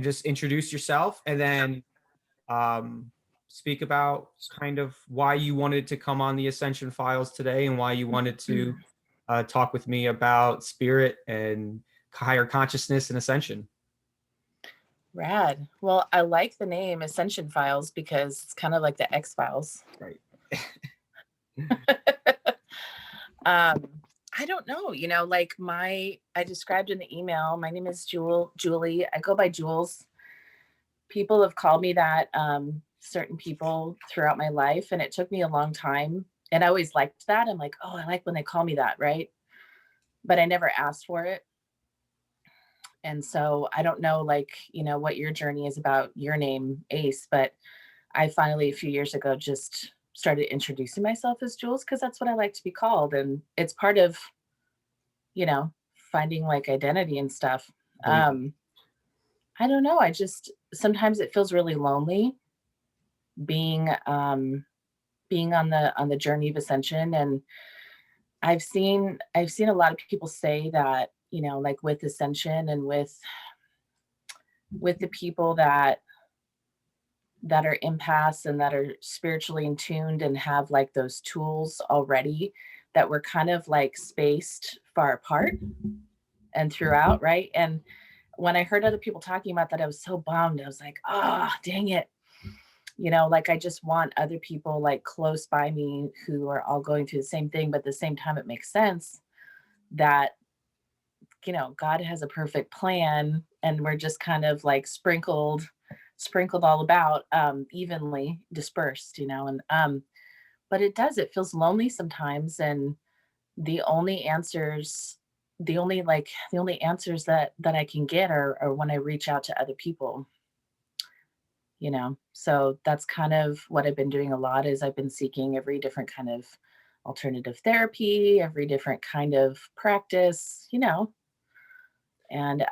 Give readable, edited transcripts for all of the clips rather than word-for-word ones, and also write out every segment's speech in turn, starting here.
and just introduce yourself, and then speak about kind of why you wanted to come on the Ascension Files today and why you wanted to talk with me about spirit and higher consciousness and ascension. Rad. Well, I like the name Ascension Files because it's kind of like the X Files. Right. I don't know, like I described in the email, my name is Julie. I go by Jules. People have called me that, certain people throughout my life, and it took me a long time. And I always liked that. I'm like, oh, I like when they call me that, right? But I never asked for it. And so I don't know, what your journey is about your name, Ace, but I finally, a few years ago, just started introducing myself as Jules because that's what I like to be called. And it's part of, finding like identity and stuff. I don't know. Sometimes it feels really lonely being on the journey of ascension. And I've seen a lot of people say that, like with ascension and with the people that are empaths and that are spiritually in tuned and have like those tools already, that we're kind of like spaced far apart and throughout, right? And when I heard other people talking about that, I was so bummed. I was like, oh, dang it. I just want other people like close by me who are all going through the same thing, but at the same time, it makes sense that, God has a perfect plan and we're just kind of like sprinkled all about, evenly dispersed, and, but it feels lonely sometimes. And the only answers that I can get are when I reach out to other people, so that's kind of what I've been doing a lot. Is I've been seeking every different kind of alternative therapy, every different kind of practice, and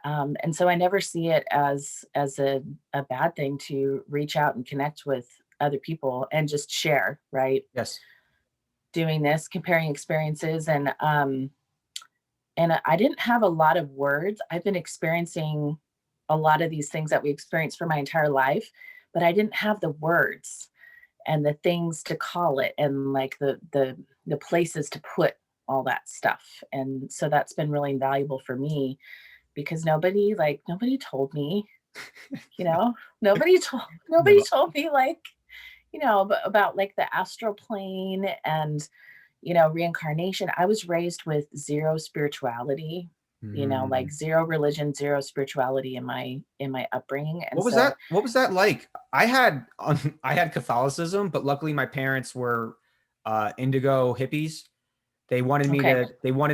so I never see it as a bad thing to reach out and connect with other people and just share, right? Yes. Doing this, comparing experiences, and I didn't have a lot of words. I've been experiencing a lot of these things that we experienced for my entire life, but I didn't have the words and the things to call it, and like the places to put all that stuff. And so that's been really invaluable for me, because nobody told me, nobody told me like, about like the astral plane and, reincarnation. I was raised with zero spirituality, like zero religion, zero spirituality in my upbringing. And what was that like? I had Catholicism, but luckily my parents were indigo hippies. They wanted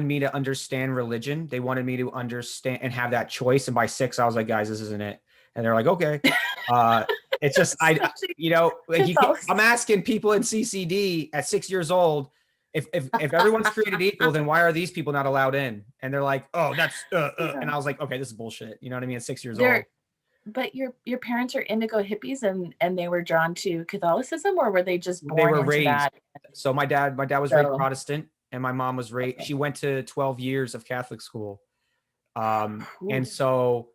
me to understand religion. They wanted me to understand and have that choice. And by 6, I was like, guys, this isn't it. And they're like, okay. It's just, I'm asking people in CCD at 6 years old, if everyone's created equal, then why are these people not allowed in? And they're like, oh, that's, and I was like, okay, this is bullshit. You know what I mean? At 6 years old. But your parents are indigo hippies and they were drawn to Catholicism, or were they just born they were into raised that? So my dad was raised Protestant, and my mom was raised, she went to 12 years of Catholic school. And so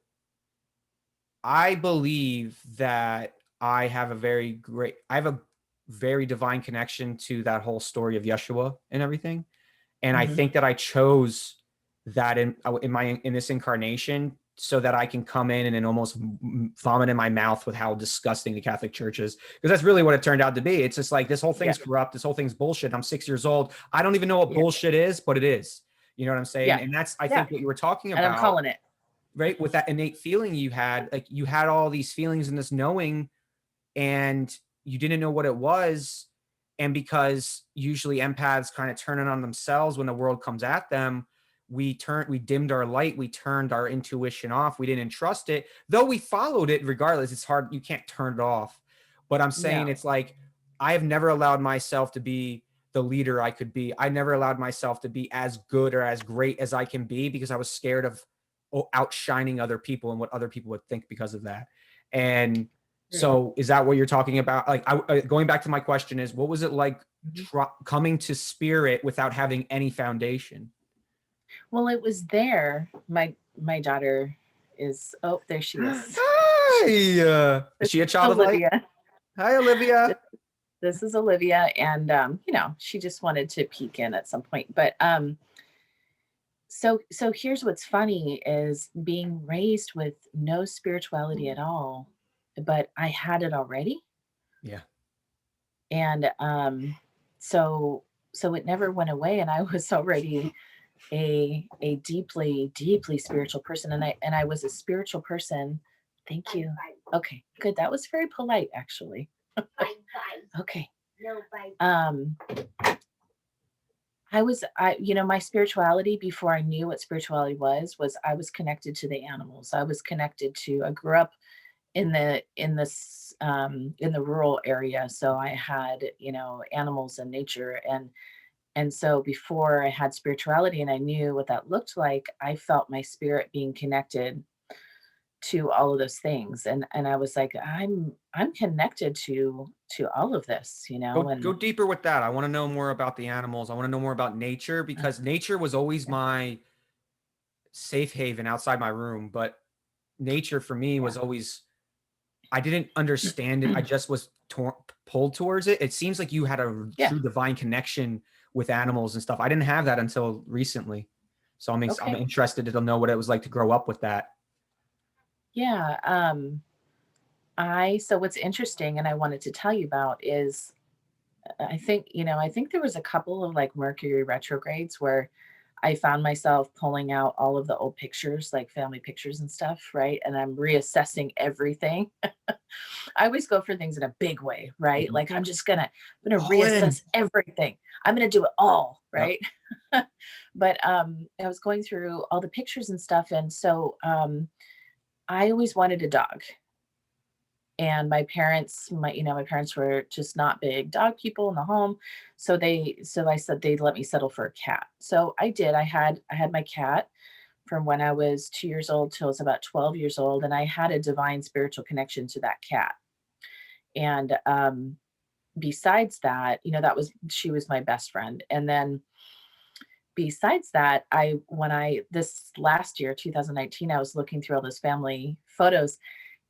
I believe that I have a very divine connection to that whole story of Yeshua and everything. And I think that I chose that in this incarnation so that I can come in and almost vomit in my mouth with how disgusting the Catholic Church is. Because that's really what it turned out to be. It's just like, this whole thing's corrupt. This whole thing's bullshit. I'm 6 years old. I don't even know what bullshit is, but it is. You know what I'm saying? Yeah. And that's, I think what you were talking about. And I'm calling it. Right? With that innate feeling you had, like you had all these feelings and this knowing, and you didn't know what it was. And because usually empaths kind of turn it on themselves when the world comes at them, we dimmed our light, we turned our intuition off, we didn't trust it, though we followed it regardless. It's hard, you can't turn it off. But I'm saying It's like, I have never allowed myself to be the leader I could be. I never allowed myself to be as good or as great as I can be, because I was scared of outshining other people and what other people would think because of that. And so is that what you're talking about? Like, going back to my question is, what was it like coming to spirit without having any foundation? Well, it was there. My daughter is, oh, there she is. Is This she a is child of light? Olivia. Hi, This, Olivia. this is Olivia, and she just wanted to peek in at some point. But so here's what's funny is being raised with no spirituality at all, but I had it already. Yeah. And so so it never went away, and I was already a deeply, deeply spiritual person, and I was a spiritual person. Thank you. Okay, good. That was very polite, actually. Okay. Um, my spirituality before I knew what spirituality was I was connected to the animals. I grew up in the rural area, so I had, animals and nature, and so before I had spirituality and I knew what that looked like, I felt my spirit being connected to all of those things, and I was like, I'm connected to all of this, Go and deeper with that. I want to know more about the animals. I want to know more about nature because nature was always my safe haven outside my room, but nature for me yeah. was always I didn't understand it. I just was pulled towards it. It seems like you had a Yeah. true divine connection with animals and stuff. I didn't have that until recently. So I'm Okay. interested to know what it was like to grow up with that. Yeah. I so what's interesting and I wanted to tell you about is I think there was a couple of like Mercury retrogrades where I found myself pulling out all of the old pictures, like family pictures and stuff, right? And I'm reassessing everything. I always go for things in a big way, right? Mhm. Like I'm gonna All in. reassess everything. I'm gonna do it all, Yep. right? But I was going through all the pictures and stuff, and so I always wanted a dog. And my parents were just not big dog people in the home, so I said they'd let me settle for a cat. So I did. I had my cat from when I was 2 years old till I was about 12 years old, and I had a divine spiritual connection to that cat. And besides that, that was she was my best friend. And then besides that, I when I this last year, 2019, I was looking through all those family photos,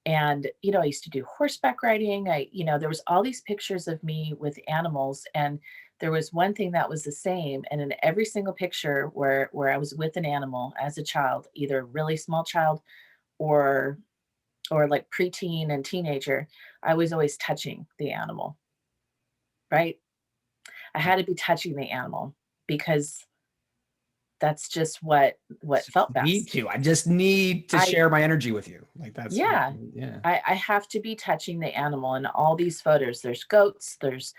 and I used to do horseback riding. There was all these pictures of me with animals, and there was one thing that was the same. And in every single picture where I was with an animal as a child, either a really small child or like preteen and teenager, I was always touching the animal, right? I had to be touching the animal because that's just what felt Need best. to. I just need to I share my energy with you. Like that's Yeah, yeah. I have to be touching the animal in all these photos. There's goats, there's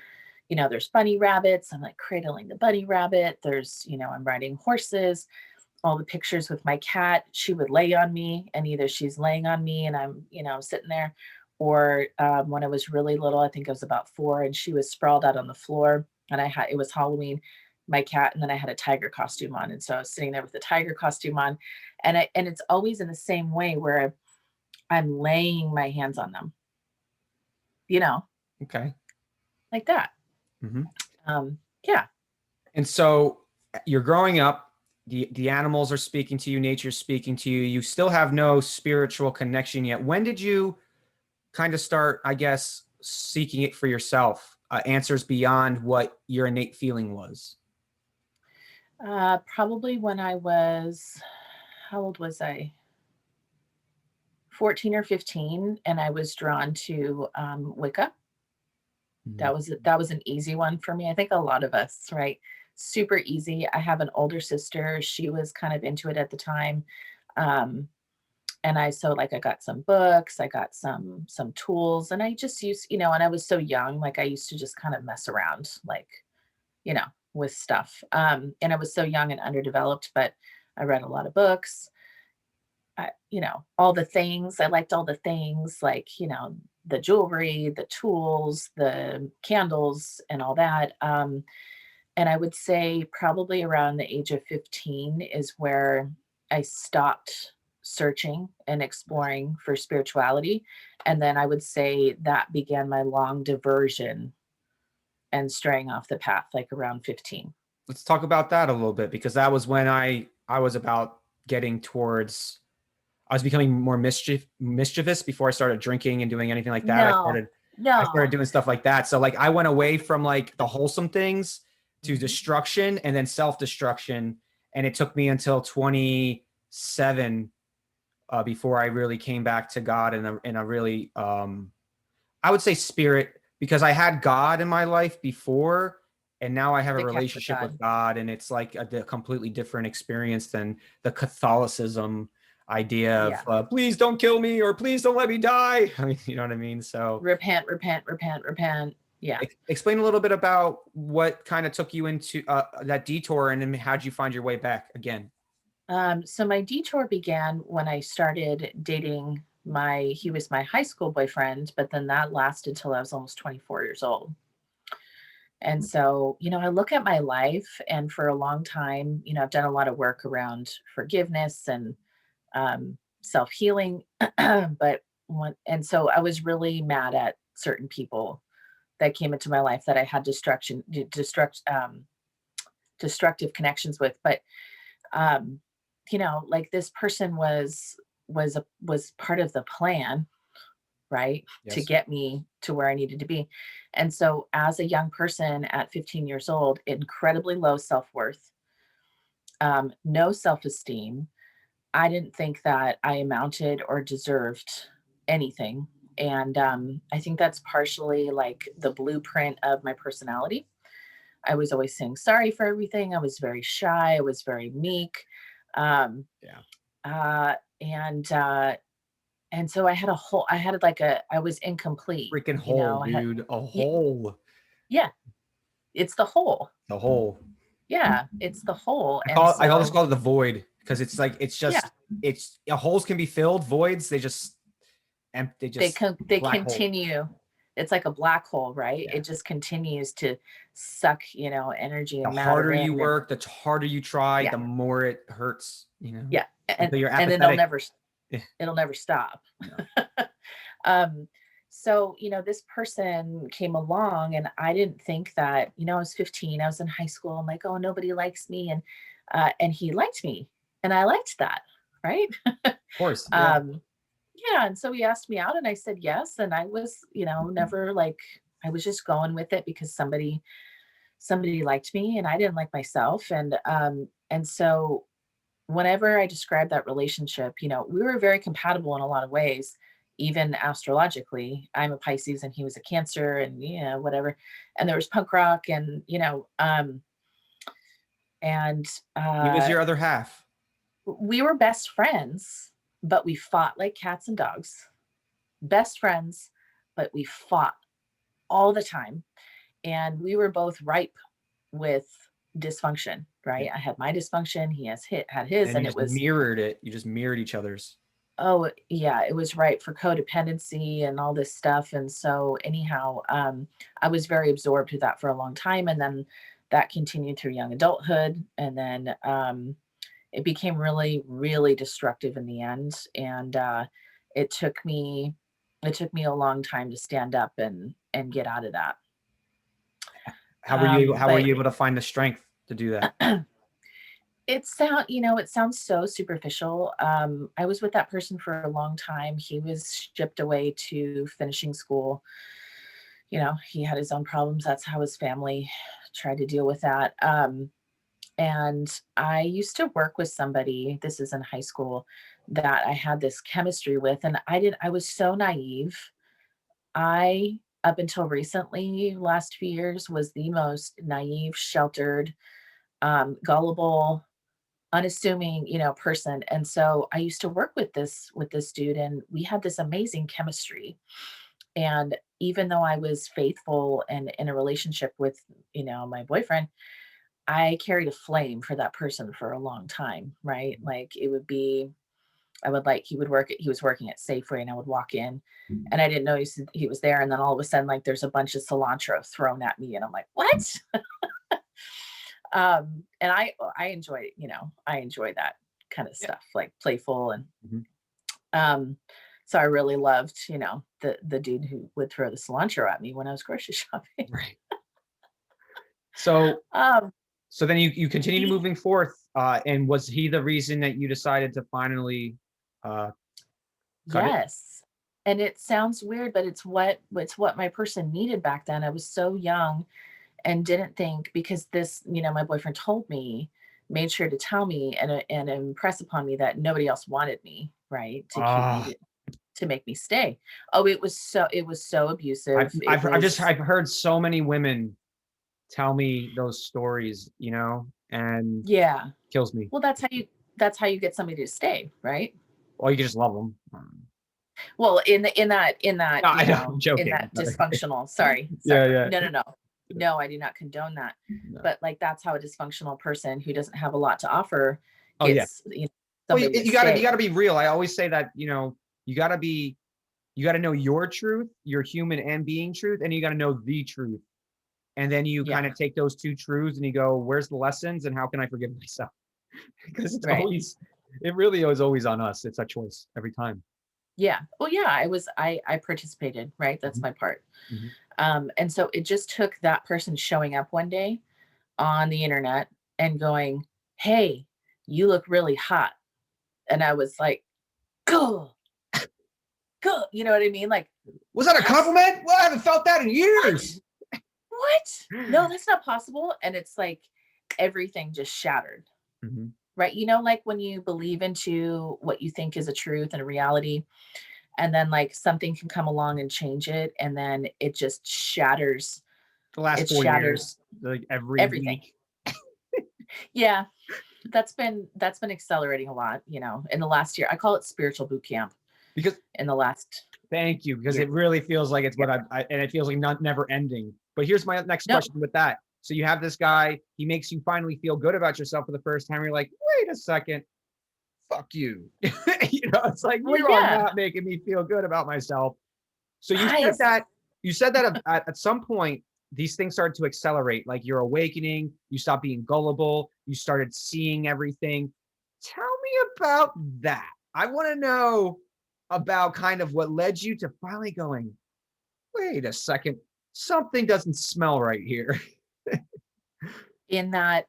bunny rabbits. I'm like cradling the bunny rabbit. I'm riding horses. All the pictures with my cat, she would lay on me, and either she's laying on me and I'm, sitting there, or when I was really little, I think I was about 4, and she was sprawled out on the floor, and it was Halloween, my cat, and then I had a tiger costume on, and so I was sitting there with the tiger costume on, and it's always in the same way where I'm laying my hands on them, you know, Okay. like that. Hmm. Yeah. And so you're growing up, the animals are speaking to you, nature's speaking to you. You still have no spiritual connection yet. When did you kind of start, I guess, seeking it for yourself? Answers beyond what your innate feeling was. Probably when I was, how old was I? 14 or 15, and I was drawn to Wicca. Mhm. That was an easy one for me. I think a lot of us, right? Super easy. I have an older sister. She was kind of into it at the time. Um, and I got some books, I got some tools, and I just used, and I was so young, like I used to just kind of mess around, like, you know, with stuff. And I was so young and underdeveloped, but I read a lot of books. All the things. I liked all the things, like, the jewelry, the tools, the candles, and all that. And I would say probably around the age of 15 is where I stopped searching and exploring for spirituality. And then I would say that began my long diversion and straying off the path, like around 15. Let's talk about that a little bit because that was when I was about getting towards I was becoming more mischievous before I started drinking and doing anything like that. No, I started no. doing stuff like that. So like I went away from like the wholesome things to Mhm. destruction and then self-destruction. And it took me until 27 before I really came back to God in a really I would say spirit, because I had God in my life before, and now I have a The Catholic relationship with God. God, and it's like a completely different experience than the Catholicism idea of Yeah. please don't kill me or please don't let me die. I mean, you know what I mean? So Repent, repent, repent, repent. Yeah. explain a little bit about what kind of took you into that detour, and then how'd you find your way back again? So my detour began when I started dating he was my high school boyfriend, but then that lasted till I was almost 24 years old. And so, I look at my life, and for a long time, I've done a lot of work around forgiveness and self-healing. but and so I was really mad at certain people that came into my life that I had destructive connections with. But like this person was part of the plan, right? To Yes. get me to where I needed to be. And so as a young person at 15 years old, incredibly low self-worth, no self-esteem. I didn't think that I amounted or deserved anything. And I think that's partially like the blueprint of my personality. I was always saying sorry for everything. I was very shy. I was very meek. Um, Yeah. uh, and uh, and so I had like I was incomplete. Freaking hole, I had, dude. A y- hole. yeah, it's the whole. The hole. Yeah, it's the whole. And I always so, call it the void because it's like yeah, it's holes can be filled, voids they just empty, just they black hole. continue. It's like a black hole, right? Yeah. It just continues to suck, energy The and matter harder you in. And work, the harder you try, yeah, the more it hurts, yeah, until you're and then apathetic. Yeah. it'll never stop. No. um, so this person came along, and I didn't think that. I was 15. I was in high school. I'm like, oh, nobody likes me, and he liked me, and I liked that, right? Of course. Yeah. um, yeah, and so he asked me out, and I said yes, and I was, never like, I was just going with it because somebody liked me, and I didn't like myself. And so whenever I describe that relationship, we were very compatible in a lot of ways, even astrologically. I'm a Pisces and he was a Cancer, and whatever. And there was punk rock, and and He was your other half. we were best friends, but we fought like cats and dogs. Best friends, but we fought all the time. And we were both ripe with dysfunction, Yeah. right? I had my dysfunction, he had his, And you and it just was, mirrored it. You just mirrored each other's. oh yeah, it was ripe for codependency and all this stuff. And so anyhow, I was very absorbed with that for a long time. And then that continued through young adulthood. And then it became really, really destructive in the end. And it took me it took me a long time to stand up and get out of that. How were But you able to find the strength to do that? it sounds so superficial. I was with that person for a long time. He was shipped away to finishing school. He had his own problems. That's how his family tried to deal with that. And I used to work with somebody, this is in high school, that I had this chemistry with, and I was so naive. Up until recently, last few years, was the most naive, sheltered, gullible, unassuming, person. And so I used to work with this dude, and we had this amazing chemistry. And even though I was faithful and in a relationship with, my boyfriend, I carried a flame for that person for a long time, right? Like it would be, I would like, he was working at Safeway, and I would walk in, and I didn't know he was there. And then all of a sudden, like there's a bunch of cilantro thrown at me, and I'm like, what? And I enjoy, I enjoy that kind of Yeah. stuff, like playful. And Mhm. um, so I really loved, the dude who would throw the cilantro at me when I was grocery shopping. Right. So um, so then you continued he moving forth, and was he the reason that you decided to finally Cut it. Yes. And it sounds weird, but it's what my person needed back then. I was so young and didn't think, because this, my boyfriend told me, made sure to tell me and impress upon me that nobody else wanted me, right? To keep me Ah, to make me stay. Oh, it was so abusive. It was I've heard so many women tell me those stories, and yeah. kills me. Well, that's how you get somebody to stay, right? Or you can just love them. Well, in that, No, I know, I'm in joking. that dysfunctional, sorry, Yeah, sorry. yeah. No, no, no. No, I do not condone that. No. But like that's how a dysfunctional person who doesn't have a lot to offer Oh yeah. gets, Well, you, somebody to you gotta you stay. gotta be real. I always say that, you gotta be you gotta know your truth, your human and being truth, and you gotta know the truth. And then you kind Yeah, of take those two truths and you go, where's the lessons and how can I forgive myself? Because right. it really is always on us. It's a choice every time. Yeah. Well, yeah, I participated, right? That's Mhm, my part. mhm. And so it just took that person showing up one day on the internet and going, "Hey, you look really hot." And I was like, "Cool, cool." You know what I mean? Like, Was that a yes. compliment? Well, I haven't felt that in What? years. What? No, that's not possible. And it's like everything just shattered, Mhm. right? Like when you believe into what you think is a truth and a reality, and then like something can come along and change it, and then it just shatters. The last It 4 years, shatters like every everything. week. Yeah, that's been accelerating a lot, in the last year. I call it spiritual boot camp Because in the last thank you, because year. it really feels like it's Yeah. what and it feels like not never ending. But here's my next No. question with that. So you have this guy, he makes you finally feel good about yourself for the first time. You're like, wait a second, fuck you. It's like Well, you are yeah. not making me feel good about myself. So Guys. you said that at some point these things started to accelerate, like you're awakening, you stopped being gullible, you started seeing everything. Tell me about that. I want to know about kind of what led you to finally going, wait a second, something doesn't smell right here. In that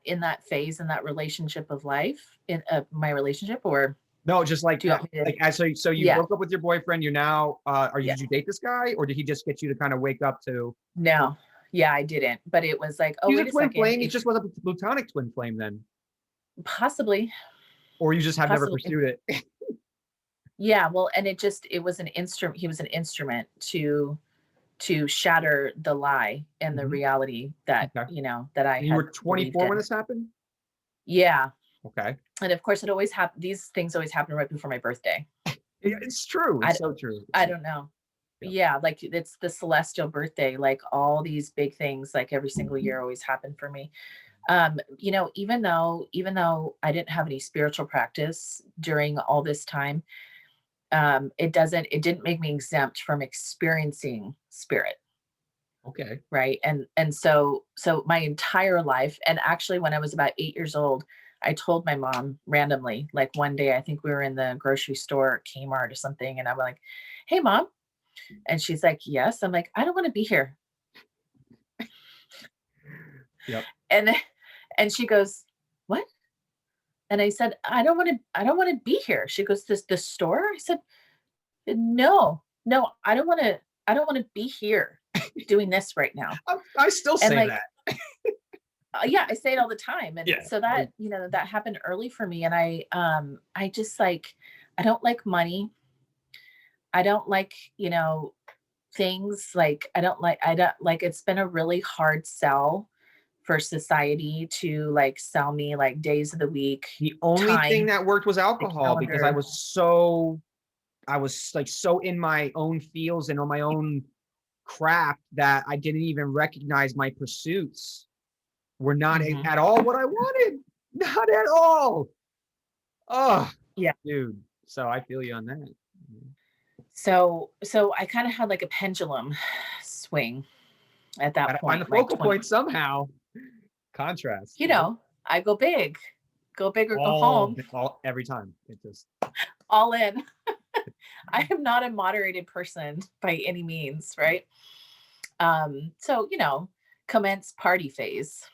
phase, in that relationship of life, in my relationship, or No, just do you want me to? so you Yeah. broke up with your boyfriend. You're now Yeah. did you date this guy or did he just get you to kind of wake up to No. Yeah, I didn't. But it was like, oh, he's a wait a twin second. flame? He If just was a platonic twin flame then. possibly, Or you just have never possibly. pursued it. Yeah. Well, and it was an instrument. He was an instrument to shatter the lie and the Mhm. reality that, Okay. that I And you had were believed 24 when in. this happened? Yeah. Okay. And of course it always these things always happen right before my birthday. Yeah, it's true. I It's so true. I don't know. Yep. Yeah, like it's the celestial birthday, like all these big things like every single year always happen for me. Even though I didn't have any spiritual practice during all this time, it didn't make me exempt from experiencing spirit, Okay. right? And so my entire life, and actually when I was about 8 years old, I told my mom randomly, like one day, I think we were in the grocery store, Kmart or something, and I'm like, "Hey, mom," and she's like, "Yes." I'm like, "I don't want to be here," Yep. and and she goes, "What?" And I said, "I don't want to be here." She goes, "This the store?" I said, "No, no, I don't want to be here doing this right now." I still And say like, that. yeah, I say it all the time. And Yeah. so that happened early for me. And I just like, I don't like money. I don't like, things like, I don't like, it's been a really hard sell for society to like sell me like days of the week, The only thing time, that worked was the alcohol because calendar. I was like so in my own feels and on my own craft that I didn't even recognize my pursuits were not Mhm. at all what I wanted. Not at all. Oh, Yeah. dude. So I feel you on that. So I kind of had like a pendulum swing at that Gotta find the point, like focal 20, point somehow. Contrast, right? I go big or go home, All every time. It just all in. I am not a moderated person by any means, right? So commence party phase,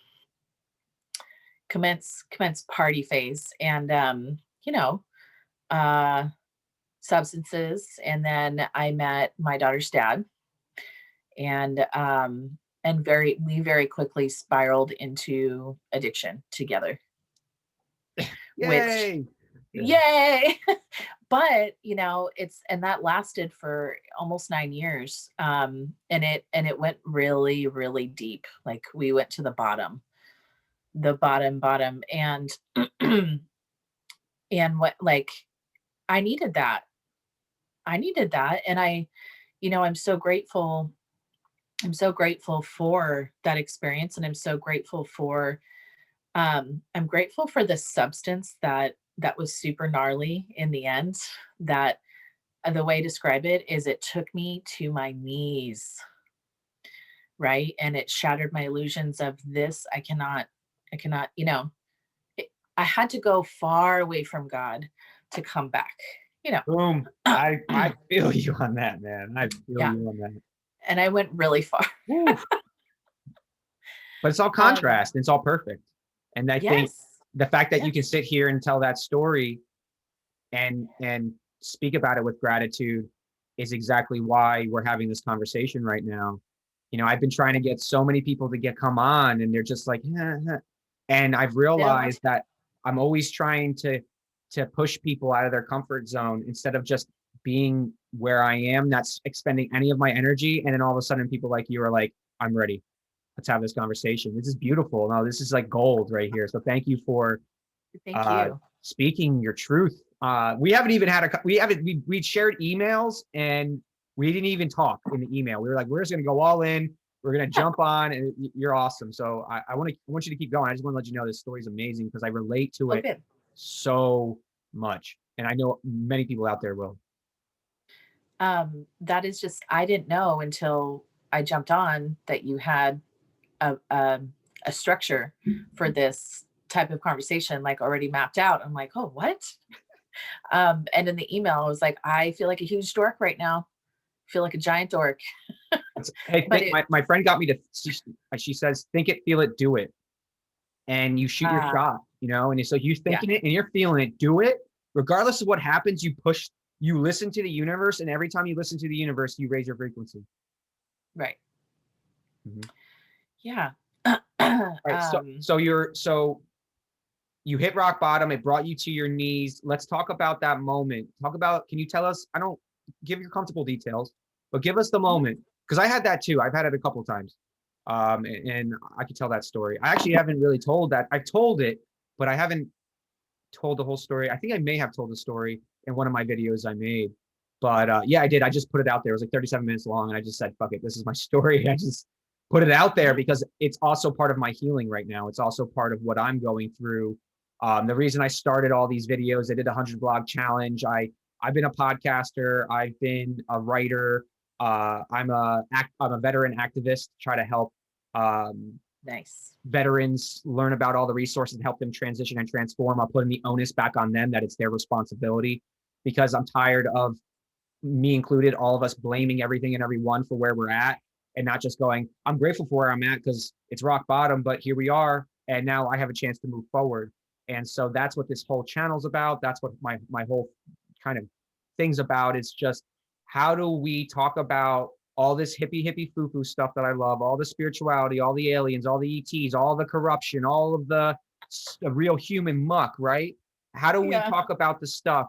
commence party phase, and uh, substances, and then I met my daughter's dad, and we very quickly spiraled into addiction together, which, Yay. Yeah. yay. But and that lasted for almost 9 years, and it went really, really deep. Like, we went to the bottom, bottom, and what, like, I needed that. And I'm so grateful. I'm so grateful for that experience, and I'm grateful for the substance that was super gnarly in the end. That The way to describe it is, it took me to my knees, right? And it shattered my illusions of this. I cannot, I had to go far away from God to come back, you know. Boom. I feel you on that, man. I feel Yeah. you on that. And I went really far. Woo. But it's all Um, contrast. And it's all perfect. And I think yes. the fact that you can Yes. sit here and tell that story and speak about it with gratitude is exactly why we're having this conversation right now. I've been trying to get so many people to come on, and they're just like, and I've They don't want realized to. that I'm always trying to push people out of their comfort zone instead of just being where I am, not expending any of my energy. And then all of a sudden people like you are like, I'm ready. Let's have this conversation. This is beautiful. No, this is like gold right here. So thank you for Thank you. speaking your truth. We haven't even had we shared emails, and we didn't even talk in the email. We were like, we're just going to go all in. We're going to jump on, and you're awesome. So I want you to keep going. I just want to let you know this story is amazing because I relate to Oh, it good. so much. And I know many people out there will. That is just, I didn't know until I jumped on that you had a structure for this type of conversation, like, already mapped out. I'm like, oh, what? And in the email, I was like, I feel like a huge dork right now. I feel like a giant dork. Hey, But it, my friend got me to, she says, think it, feel it, do it. And you shoot your uh, shot, and so you yeah, thinking it and you're feeling it, do it. Regardless of what happens, you listen to the universe. And every time you listen to the universe, you raise your frequency. right. Mhm. Yeah. All right. So you hit rock bottom. It brought you to your knees. Let's talk about that moment. Can you tell us, I don't give your comfortable details, but give us the moment. Because I had that too. I've had it a couple of times. And I could tell that story. I actually haven't really told that. I've told it, but I haven't told the whole story. I think I may have told the story in one of my videos I made. But yeah, I did. I just put it out there. It was like 37 minutes long. And I just said, fuck it. This is my story. I just put it out there because it's also part of my healing right now. It's also part of what I'm going through. The reason I started all these videos, I did a 100 blog challenge. I've been a podcaster. I've been a writer. I'm a veteran activist, try to help Nice. veterans learn about all the resources and help them transition and transform. I'm putting the onus back on them that it's their responsibility, because I'm tired of, me included, all of us blaming everything and everyone for where we're at, and not just going, I'm grateful for where I'm at because it's rock bottom, but here we are. And now I have a chance to move forward. And so that's what this whole channel's about. That's what my whole kind of thing's about. It's just, how do we talk about all this hippie foo-foo stuff that I love, all the spirituality, all the aliens, all the ETs, all the corruption, all of the real human muck, right? How do we Yeah. talk about the stuff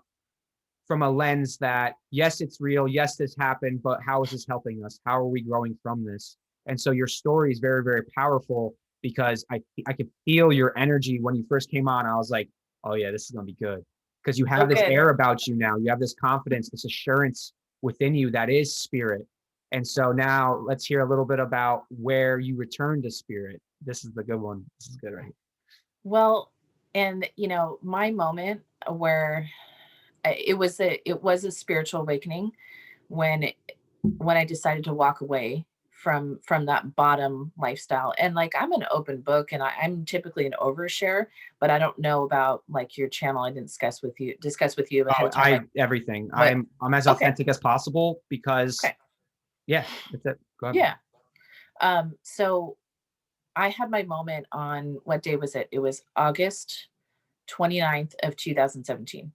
from a lens that, yes, it's real, yes, this happened, but how is this helping us? How are we growing from this? And so your story is very, very powerful, because I could feel your energy when you first came on. I was like, oh yeah, this is gonna be good, because you Oh, have this good. air about you now. You have this confidence, this assurance within you that is spirit. And so now let's hear a little bit about where you return to spirit. This is the good one. This is good, right? Well, and my moment where it was a spiritual awakening when I decided to walk away from that bottom lifestyle. And, like, I'm an open book, and I'm typically an overshare, but I don't know about, like, your channel. I didn't discuss with you ahead Oh, of time, like, everything. what. I'm as Okay. authentic as possible because, Okay. yeah, that's it. Go ahead. Yeah. So I had my moment on, what day was it? It was August 29th of 2017.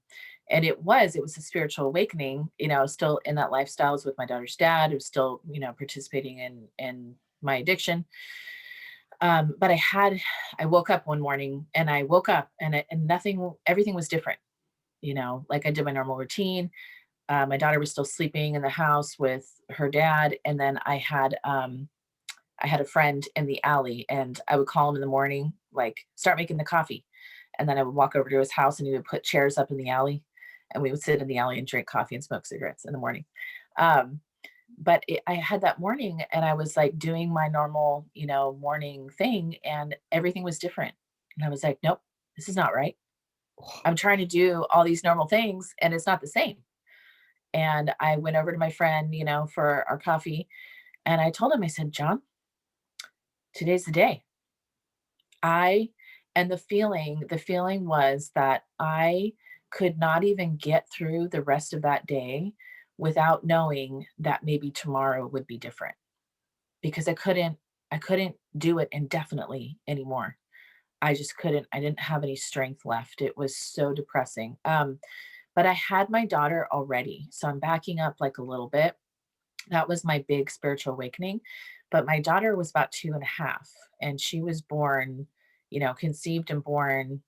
And it was a spiritual awakening, still in that lifestyle. I was with my daughter's dad, who was still, participating in my addiction. But I woke up one morning, and I woke up, and everything was different. Like I did my normal routine. My daughter was still sleeping in the house with her dad. And then I had a friend in the alley, and I would call him in the morning, like, start making the coffee. And then I would walk over to his house, and he would put chairs up in the alley, and we would sit in the alley and drink coffee and smoke cigarettes in the morning. Um, but I had that morning, and I was like doing my normal, morning thing, and everything was different. And I was like, nope, this is not right. I'm trying to do all these normal things, and it's not the same. And I went over to my friend, for our coffee, and I told him, I said, John, today's the day. I and the feeling was that I could not even get through the rest of that day without knowing that maybe tomorrow would be different, because I couldn't do it indefinitely anymore. I just couldn't. I didn't have any strength left. It was so depressing. But I had my daughter already. So I'm backing up like a little bit. That was my big spiritual awakening. But my daughter was about 2.5, and she was born, conceived and born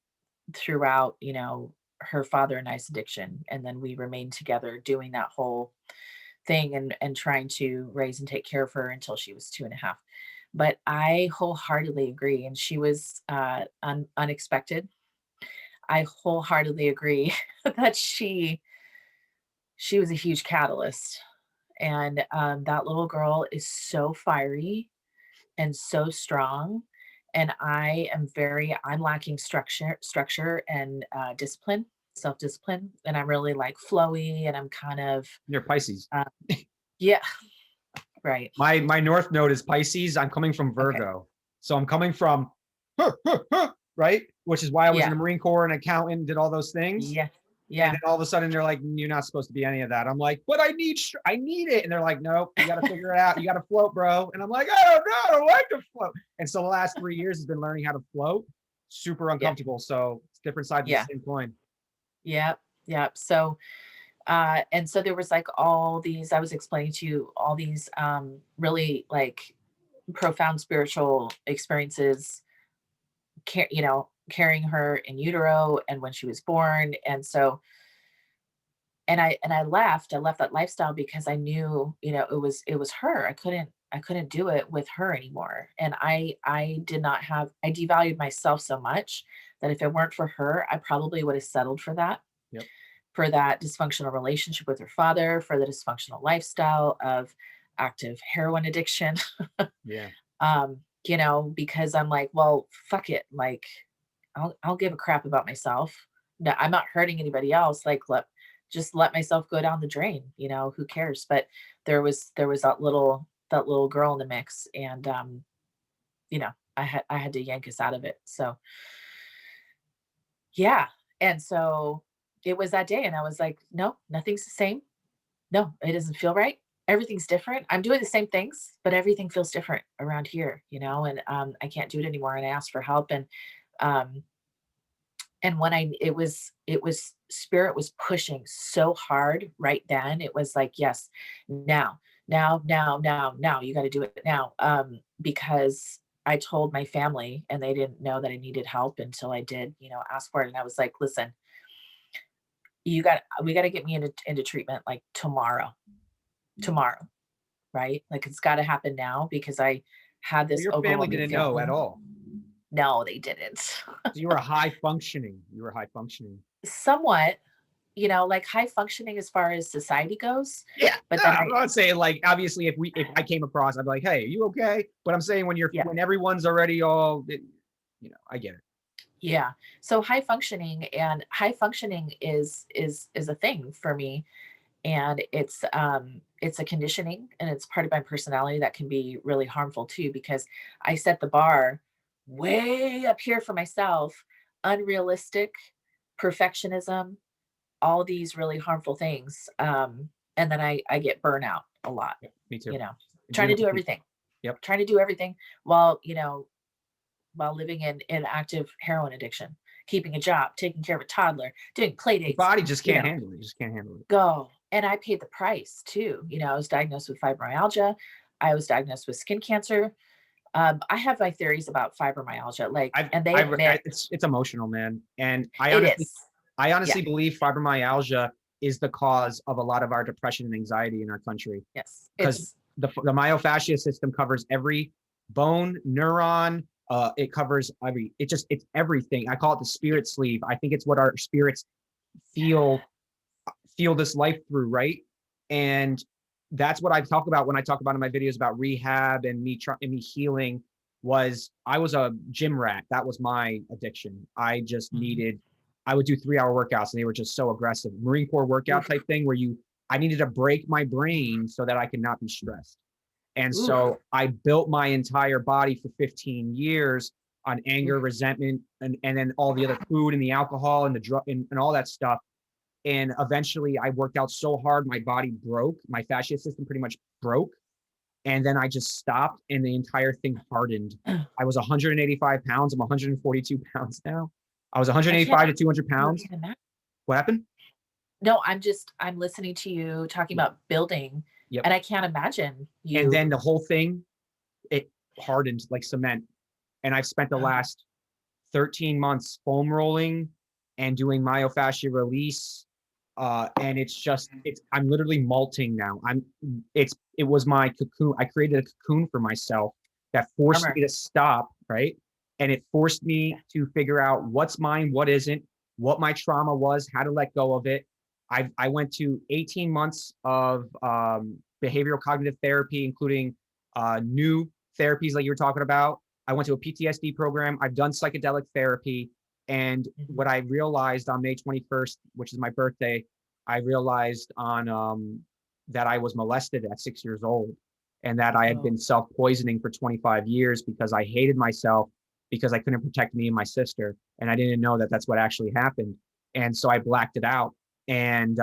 throughout, her father and I's addiction. And then we remained together doing that whole thing, and trying to raise and take care of her until she was 2.5. But I wholeheartedly agree. And she was unexpected. I wholeheartedly agree that she was a huge catalyst. And that little girl is so fiery and so strong. And I'm lacking structure and discipline, self-discipline. And I'm really like flowy, and I'm kind of, You're Pisces. uh, yeah, right. My North Node is Pisces. I'm coming from Okay. Virgo. So I'm coming from, right? Which is why I was in Yeah. the Marine Corps, an accountant, did all those things. Yeah. And Yeah. then all of a sudden they're like, you're not supposed to be any of that. I'm like, but I need it. And they're like, nope, you got to figure it out. You got to float, bro. And I'm like, I don't know. I don't like to float. And so the last 3 years has been learning how to float. Super Yeah. uncomfortable. So it's different sides of Yeah. the same coin. Yeah. Yeah. So, and so there was like all these, I was explaining to you all these really like profound spiritual experiences, carrying her in utero and when she was born. And so, I left that lifestyle because I knew, it was her. I couldn't do it with her anymore. And I did not have, I devalued myself so much that if it weren't for her, I probably would have settled for that, Yep. for that dysfunctional relationship with her father, for the dysfunctional lifestyle of active heroin addiction. Yeah. Because I'm like, well, fuck it. Like, I'll give a crap about myself. No, I'm not hurting anybody else. Like, just let myself go down the drain. Who cares? But there was that little girl in the mix, and I had to yank us out of it. So yeah, and so it was that day, and I was like, no, nothing's the same. No, it doesn't feel right. Everything's different. I'm doing the same things, but everything feels different around here, and I can't do it anymore. And I asked for help, um, and when it was spirit was pushing so hard right then. It was like, yes, now, now, you got to do it now. Because I told my family, and they didn't know that I needed help until I did, ask for it. And I was like, listen, we got to get me into treatment like tomorrow, right? Like, it's got to happen now, because I had So this your family overwhelming didn't know at feeling. all. No, they didn't. So you were high functioning. You were high functioning. Somewhat, like high functioning as far as society goes. Yeah, But no, then I'm not saying like obviously if I came across, I'd be like, hey, are you okay? But I'm saying yeah, when everyone's already all, I get it. yeah. So high functioning is a thing for me, and it's a conditioning, and it's part of my personality that can be really harmful too, because I set the bar way up here for myself, unrealistic, perfectionism, all these really harmful things. And then I get burnout a lot, Yeah, me too. you know, And trying dealing to with do people. everything, Yep. trying to do everything while, while living in active heroin addiction. keeping a job, taking care of a toddler, doing play Your dates, body just you can't know, handle it. You just can't handle it. go. And I paid the price too. I was diagnosed with fibromyalgia. I was diagnosed with skin cancer. I have my theories about fibromyalgia, like, I've, and they I've, admit it's emotional, man. And it is. I Yeah. honestly believe fibromyalgia is the cause of a lot of our depression and anxiety in our country, Yes. because the myofascial system covers every bone, neuron. It covers it's everything. I call it the spirit sleeve. I think it's what our spirits feel this life through, right? And that's what I talk about when I talk about in my videos about rehab and me healing. Was I was a gym rat. That was my addiction. I just needed, I would do 3-hour workouts and they were just so aggressive. Marine Corps workout type thing where I needed to break my brain so that I could not be stressed. And so I built my entire body for 15 years on anger, resentment, and then all the other food and the alcohol and the drug and all that stuff. And eventually I worked out so hard, my body broke. My fascia system pretty much broke. And then I just stopped and the entire thing hardened. I was 185 pounds. I'm 142 pounds now. I was I can't 185 to 200 pounds. imagine. What happened? No, I'm listening to you talking about building, Yep. and I can't imagine you. And then the whole thing, it hardened like cement. And I've spent the last 13 months foam rolling and doing myofascial release. And I'm literally malting now. It was my cocoon. I created a cocoon for myself that forced me to stop, right? And it forced me to figure out what's mine, what isn't, what my trauma was, how to let go of it. I went to 18 months of behavioral cognitive therapy, including new therapies like you were talking about. I went to a PTSD program. I've done psychedelic therapy. And what I realized on May 21st, which is my birthday, I realized on that I was molested at 6 years old and that I had been self-poisoning for 25 years because I hated myself because I couldn't protect me and my sister. And I didn't know that that's what actually happened. And so I blacked it out. And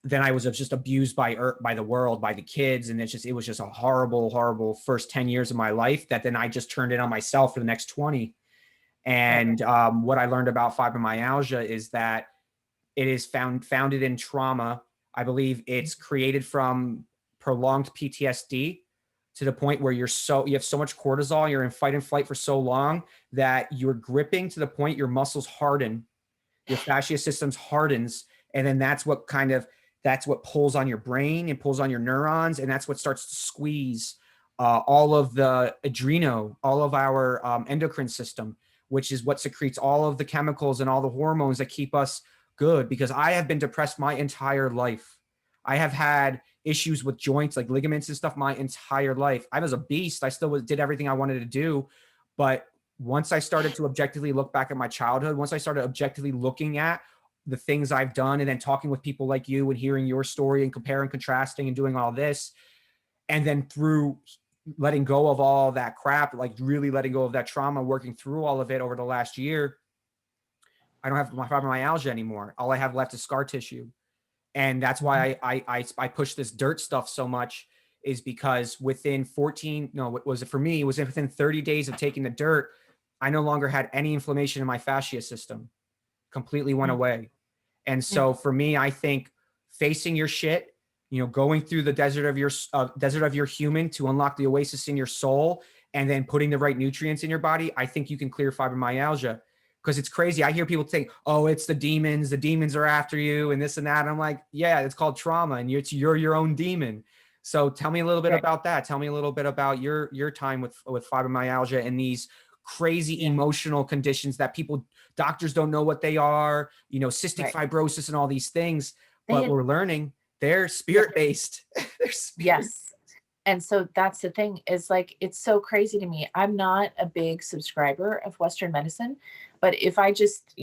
then I was just abused by the world, by the kids. And it was just a horrible, horrible first 10 years of my life that then I just turned it on myself for the next 20. And what I learned about fibromyalgia is that it is founded in trauma. I believe it's created from prolonged PTSD to the point where you have so much cortisol, you're in fight and flight for so long that you're gripping to the point your muscles harden, your fascia systems hardens, and then that's what pulls on your brain and pulls on your neurons, and that's what starts to squeeze all of the all of our endocrine system, which is what secretes all of the chemicals and all the hormones that keep us good. Because I have been depressed my entire life. I have had issues with joints like ligaments and stuff my entire life. I was a beast. I still did everything I wanted to do. But once I started to objectively look back at my childhood, once I started objectively looking at the things I've done and then talking with people like you and hearing your story and comparing, contrasting and doing all this, and then through letting go of all that crap, like really letting go of that trauma, working through all of it over the last year, I don't have my fibromyalgia anymore. All I have left is scar tissue. And that's why I push this dirt stuff so much, is because within 14, no, what was it for me? It was within 30 days of taking the dirt, I no longer had any inflammation in my fascia system. Completely went away. And so for me, I think facing your shit, going through the desert of your human to unlock the oasis in your soul, and then putting the right nutrients in your body, I think you can clear fibromyalgia. Because it's crazy. I hear people think, oh, it's the demons are after you and this and that. And I'm like, yeah, it's called trauma and you're your own demon. So tell me a little bit about that. Tell me a little bit about your time with fibromyalgia and these crazy emotional conditions that doctors don't know what they are, cystic fibrosis and all these things, but we're learning they're spirit-based. They're yes. And so that's the thing, is like, it's so crazy to me. I'm not a big subscriber of Western medicine, but if I just,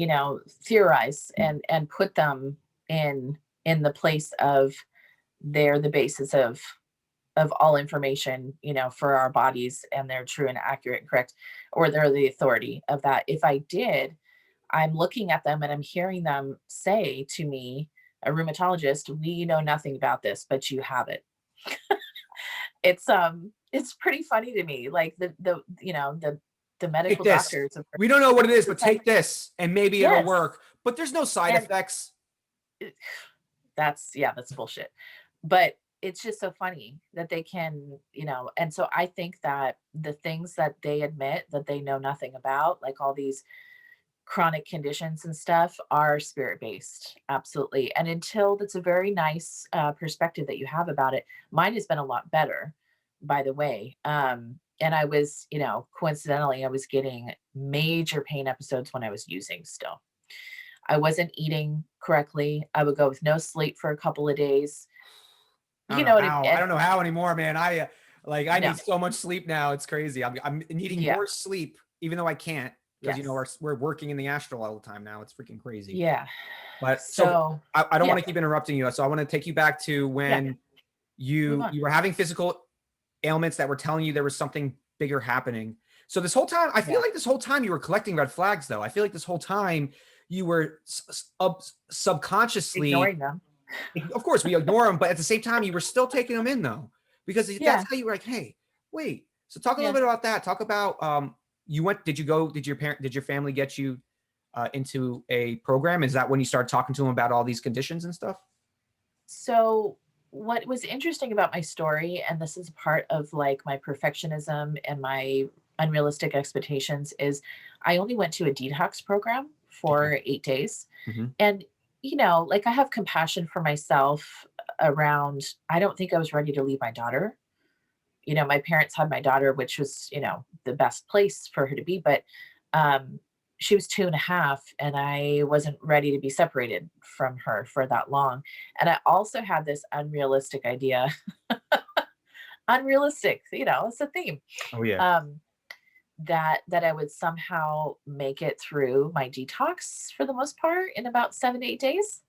theorize and put them in the place of they're the basis of all information, for our bodies, and they're true and accurate and correct, or they're the authority of that. If I did, I'm looking at them and I'm hearing them say to me, a rheumatologist, we know nothing about this, but you have it. It's pretty funny to me, like the the Take medical this. doctors. We don't know what it is, but It's like, take this and maybe it'll yes. work. But there's no side And effects. that's, yeah, that's bullshit. But it's just so funny that they can, and so I think that the things that they admit that they know nothing about, like all these chronic conditions and stuff, are spirit based. Absolutely. And until that's a very nice perspective that you have about it. Mine has been a lot better, by the way. And I was, coincidentally, I was getting major pain episodes when I was using still. I wasn't eating correctly. I would go with no sleep for a couple of days. I don't You know know what I mean? how. I don't know how anymore, man. I No. need so much sleep now. It's crazy. I'm needing Yeah. more sleep, even though I can't, because Yes. we're working in the astral all the time now. It's freaking crazy. Yeah. But so So I don't yeah. want to keep interrupting you. So I want to take you back to Yeah. when Move you on. were having physical ailments that were telling you there was something bigger happening. So this whole time, I feel like this whole time you were collecting red flags, though. I feel like this whole time you were subconsciously Ignoring them. of course, we ignore them, but at the same time, you were still taking them in, though, because Yeah. that's how you were like, hey, wait. So talk a Yeah. little bit about that. Talk about you went. Did your family get you into a program? Is that when you started talking to them about all these conditions and stuff? So what was interesting about my story, and this is part of like my perfectionism and my unrealistic expectations, is I only went to a detox program Okay. for 8 days. Hmm. And, like I have compassion for myself around, I don't think I was ready to leave my daughter. My parents had my daughter, which was, the best place for her to be. But um, she was 2.5, and I wasn't ready to be separated from her for that long. And I also had this unrealistic idea, unrealistic, it's a theme, Oh yeah. um, that I would somehow make it through my detox for the most part in about 7 to 8 days.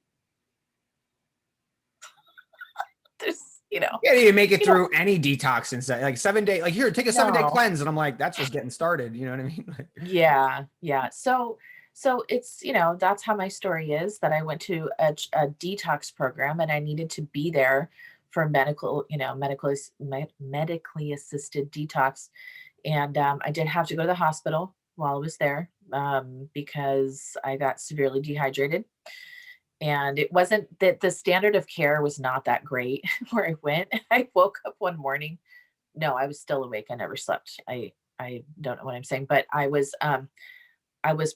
There's, Yeah, you make it you know, through any detox and like 7 day. Like here, take a 7 day no. cleanse, and I'm like, that's just getting started. You know what I mean? Yeah, yeah. So it's, that's how my story is, that I went to a detox program, and I needed to be there for medically assisted detox. And I did have to go to the hospital while I was there, because I got severely dehydrated. And it wasn't that the standard of care was not that great where I went. I woke up one morning. No, I was still awake. I never slept. I don't know what I'm saying, but I was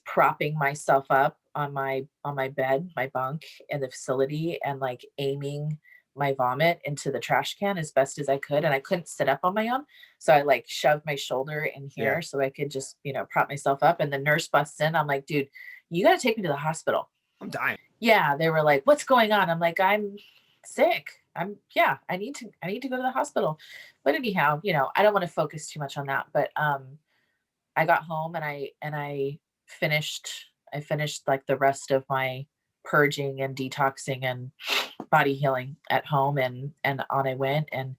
propping myself up on my bed, my bunk in the facility, and like aiming my vomit into the trash can as best as I could. And I couldn't sit up on my own. So I like shoved my shoulder in Yeah, here so I could just, prop myself up. And the nurse busts in. I'm like, dude, you got to take me to the hospital. I'm dying. Yeah. They were like, what's going on? I'm like, I'm sick. Yeah, I need to go to the hospital. But anyhow, I don't want to focus too much on that. But I got home, and finished I finished like the rest of my purging and detoxing and body healing at home, and on I went. And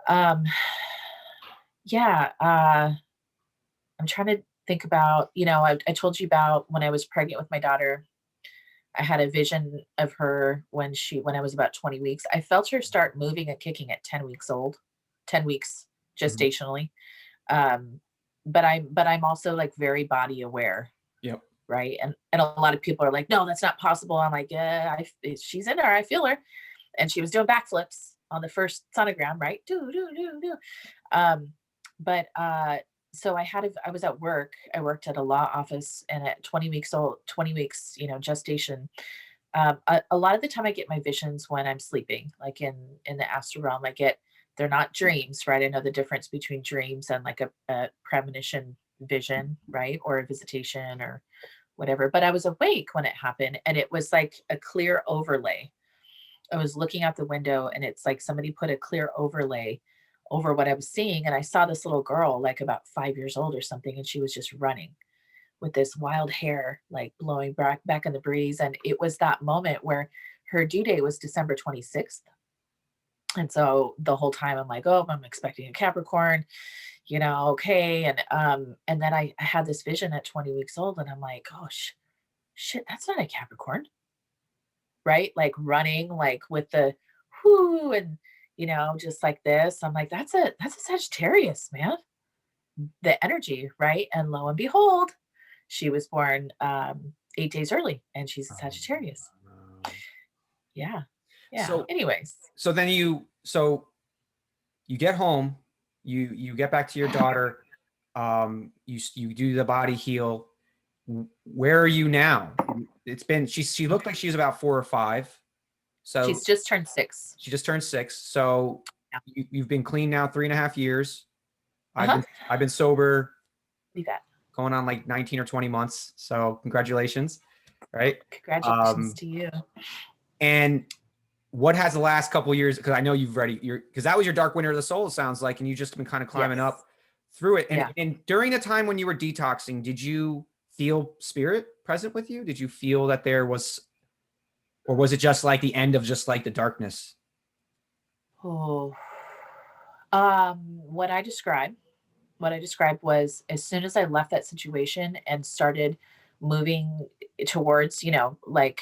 um yeah, I'm trying to think about, I told you about when I was pregnant with my daughter. I had a vision of her when I was about 20 weeks. I felt her start moving and kicking at 10 weeks old, 10 weeks Mhm. gestationally. Um, but I'm also like very body aware, Yep. right? And a lot of people are like, no, that's not possible. I'm like, yeah, she's in her. I feel her, and she was doing backflips on the first sonogram, right? Do do do do. Um, but so I was at work. I worked at a law office, and at 20 weeks old, 20 weeks, gestation. A lot of the time I get my visions when I'm sleeping, like in the astral realm. They're not dreams, right? I know the difference between dreams and like a premonition vision, right? Or a visitation or whatever. But I was awake when it happened, and it was like a clear overlay. I was looking out the window, and it's like somebody put a clear overlay over what I was seeing. And I saw this little girl, like about 5 years old or something, and she was just running with this wild hair, like blowing back in the breeze. And it was that moment where her due date was December 26th. And so the whole time I'm like, oh, I'm expecting a Capricorn, okay. And then I had this vision at 20 weeks old, and I'm like, oh shit, that's not a Capricorn, right? Like running, like with the whoo, and just like this. I'm like, that's a Sagittarius, man. the energy, right? And lo and behold, she was born 8 days early, and she's a Sagittarius. Um, Yeah. Yeah. so Anyways. so then you get home, you get back to your daughter, you do the body heal. Where are you now? It's been she looked like she was about 4 or 5. So She's just turned 6. she just turned 6. So Yeah. you've been clean now 3.5 years. Uh-huh. I've been sober You got. going on like 19 or 20 months. So congratulations. Right. Congratulations to you. And what has the last couple of years, because I know because that was your dark winter of the soul, it sounds like, and you've just been kind of climbing Yes. up through it. Yeah. And during the time when you were detoxing, did you feel spirit present with you? Did you feel that there was, or was it just like the end of just like the darkness? Oh. What I described was, as soon as I left that situation and started moving towards, like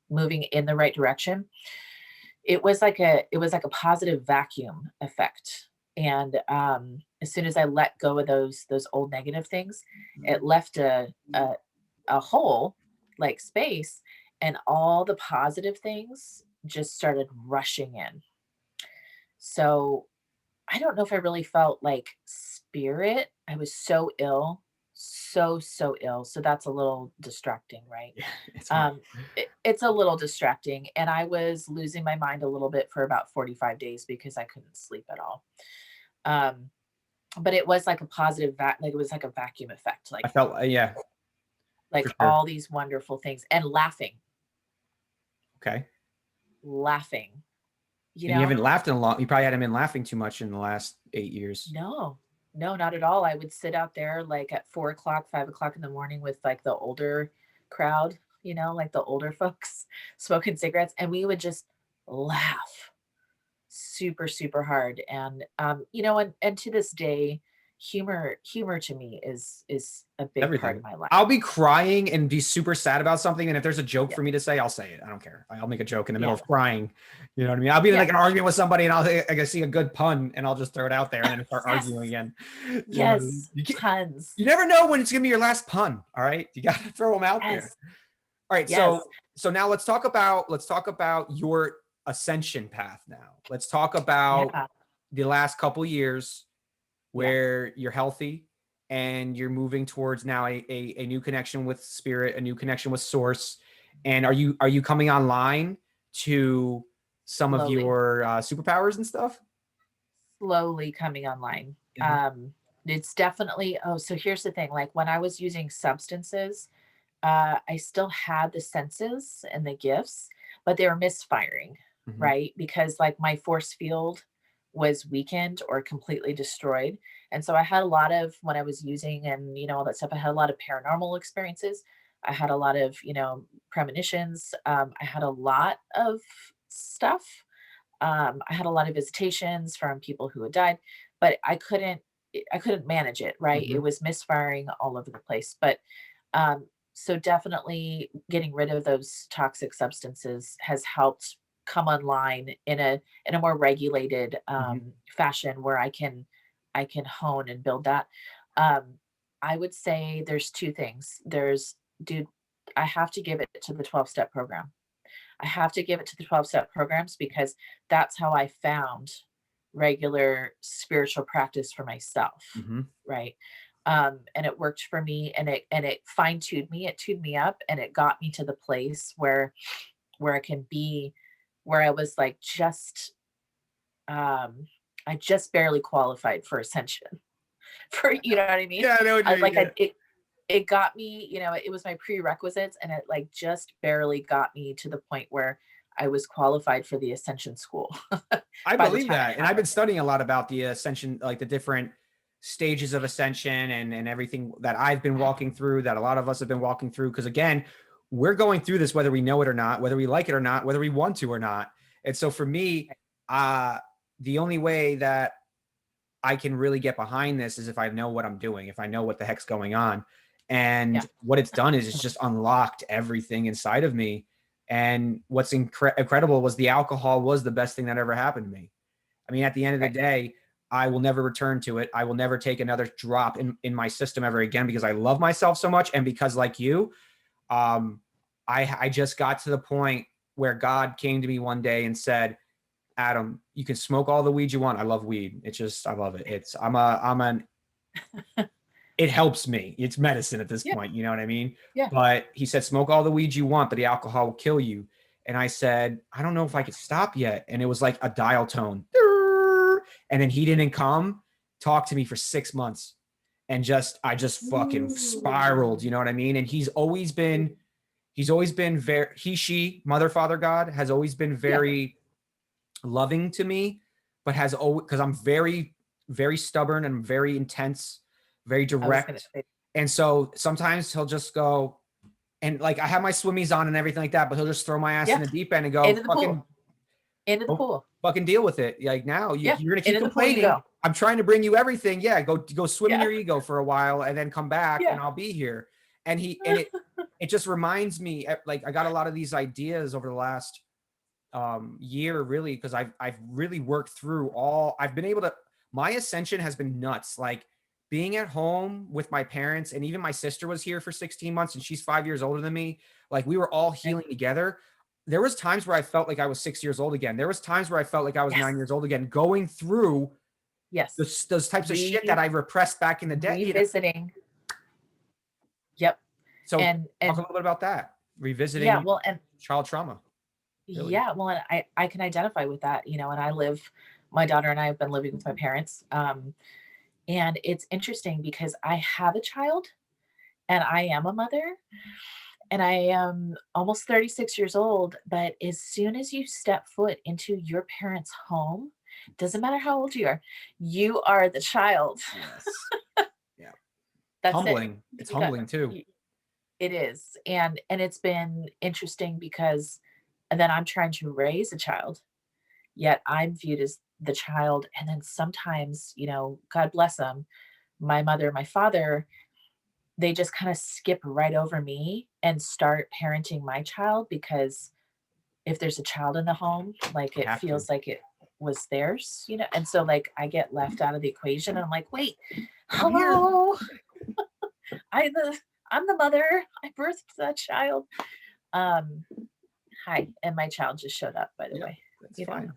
moving in the right direction, it was like a positive vacuum effect. And as soon as I let go of those old negative things, it left a hole, like space, and all the positive things just started rushing in. So I don't know if I really felt like spirit. I was so ill, so ill. So that's a little distracting, right? Yeah, it's hard. Um, it's a little distracting. And I was losing my mind a little bit for about 45 days because I couldn't sleep at all. Um, but it was like a positive, like it was like a vacuum effect, I felt, yeah, like for sure. all these wonderful things, and laughing, Okay. laughing, you And you know? haven't laughed in a long, you probably hadn't been laughing too much in the last 8 years. No, no, not at all. I would sit out there like at 4 o'clock, 5 o'clock in the morning with like the older crowd, like the older folks smoking cigarettes, and we would just laugh super, super hard. And and to this day, humor to me is a big part Everything. of my life. I'll be crying and be super sad about something, and if there's a joke Yeah. for me to say, I'll say it. I don't care. I'll make a joke in the middle Yeah. of crying. You know what I mean? I'll be in Yeah. like an argument with somebody, and I see a good pun, and I'll just throw it out there, and then start arguing Yes. again. You know, Yes. you can't, Tons. you never know when it's gonna be your last pun. All right, you got to throw them out there. Yes. All right, Yes. so now let's talk about your ascension path. Now let's talk about Yeah. the last couple years Yeah. where you're healthy and you're moving towards now a new connection with spirit, a new connection with source. And are you coming online to some of Slowly. your superpowers and stuff? Slowly coming online. Mhm. It's definitely, so here's the thing, like when I was using substances, I still had the senses and the gifts, but they were misfiring, Mhm. right? Because like my force field was weakened or completely destroyed. And so I had a lot of, when I was using and all that stuff, I had a lot of paranormal experiences. I had a lot of, premonitions. I had a lot of stuff. I had a lot of visitations from people who had died, but I couldn't manage it, right? It Mhm. was misfiring all over the place. But so definitely getting rid of those toxic substances has helped come online in a more regulated Mhm. fashion where I can hone and build that. Um, I would say there's two things. Dude, I have to give it to the 12-step program. I have to give it to the 12-step programs because that's how I found regular spiritual practice for myself, Mhm. right? And it worked for me, and it fine-tuned me, it tuned me up, and it got me to the place where I can be, where I was like just I just barely qualified for ascension. For what I mean? Yeah, I know what you I mean. like Yeah. it got me, it was my prerequisites, and it like just barely got me to the point where I was qualified for the ascension school I by the believe time it that. And I've been happened. studying a lot about the ascension, like the different stages of ascension and everything that I've been walking through, that a lot of us have been walking through. Because again, we're going through this whether we know it or not, whether we like it or not, whether we want to or not. And so for me, uh, the only way that I can really get behind this is if I know what I'm doing, if I know what the heck's going on. And Yeah. what it's done is it's just unlocked everything inside of me. And what's incredible was the alcohol was the best thing that ever happened to me. I mean, at the end of the Right. day, I will never return to it. I will never take another drop in my system ever again, because I love myself so much. And because, like you, I just got to the point where God came to me one day and said, Adam, you can smoke all the weed you want. I love weed. It's just, I love it. It helps me. It's medicine at this Yeah. point. You know what I mean? Yeah. But he said, smoke all the weed you want, but the alcohol will kill you. And I said, I don't know if I could stop yet. And it was like a dial tone. And then he didn't come talk to me for 6 months. And I just fucking spiraled. You know what I mean? And he's always been very, she, mother, father, God has always been very loving to me, but has always, because I'm very, very stubborn and very intense, very direct. And so sometimes he'll just go, and like I have my swimmies on and everything like that, but he'll just throw my ass in the deep end and go, into the pool. Fucking deal with it. Like, now you're gonna keep into complaining. I'm trying to bring you everything. Yeah, go swim in your ego for a while and then come back and I'll be here. And it just reminds me, like, I got a lot of these ideas over the last year, really, because I've really worked through I've been able to, my ascension has been nuts. Like, being at home with my parents, and even my sister was here for 16 months and she's 5 years older than me. Like, we were all healing together. There was times where I felt like I was 6 years old again. There was times where I felt like I was 9 years old again, going through those types of shit that I repressed back in the day. Revisiting. Yep. So talk a little bit about that. Revisiting and child trauma. Really. Yeah. Well, and I can identify with that, you know, and my daughter and I have been living with my parents. And it's interesting because I have a child and I am a mother and I am almost 36 years old. But as soon as you step foot into your parents' home, doesn't matter how old you are the child. Yes. Yeah. That's humbling. It's humbling too. It is. And it's been interesting because then I'm trying to raise a child, yet I'm viewed as the child. And then sometimes, you know, God bless them, my mother, my father, they just kind of skip right over me and start parenting my child, because if there's a child in the home, like, it feels like it was theirs, you know? And so, like, I get left out of the equation and I'm like, wait, hello. I'm the mother. I birthed that child. Hi. And my child just showed up, by the way. That's fine.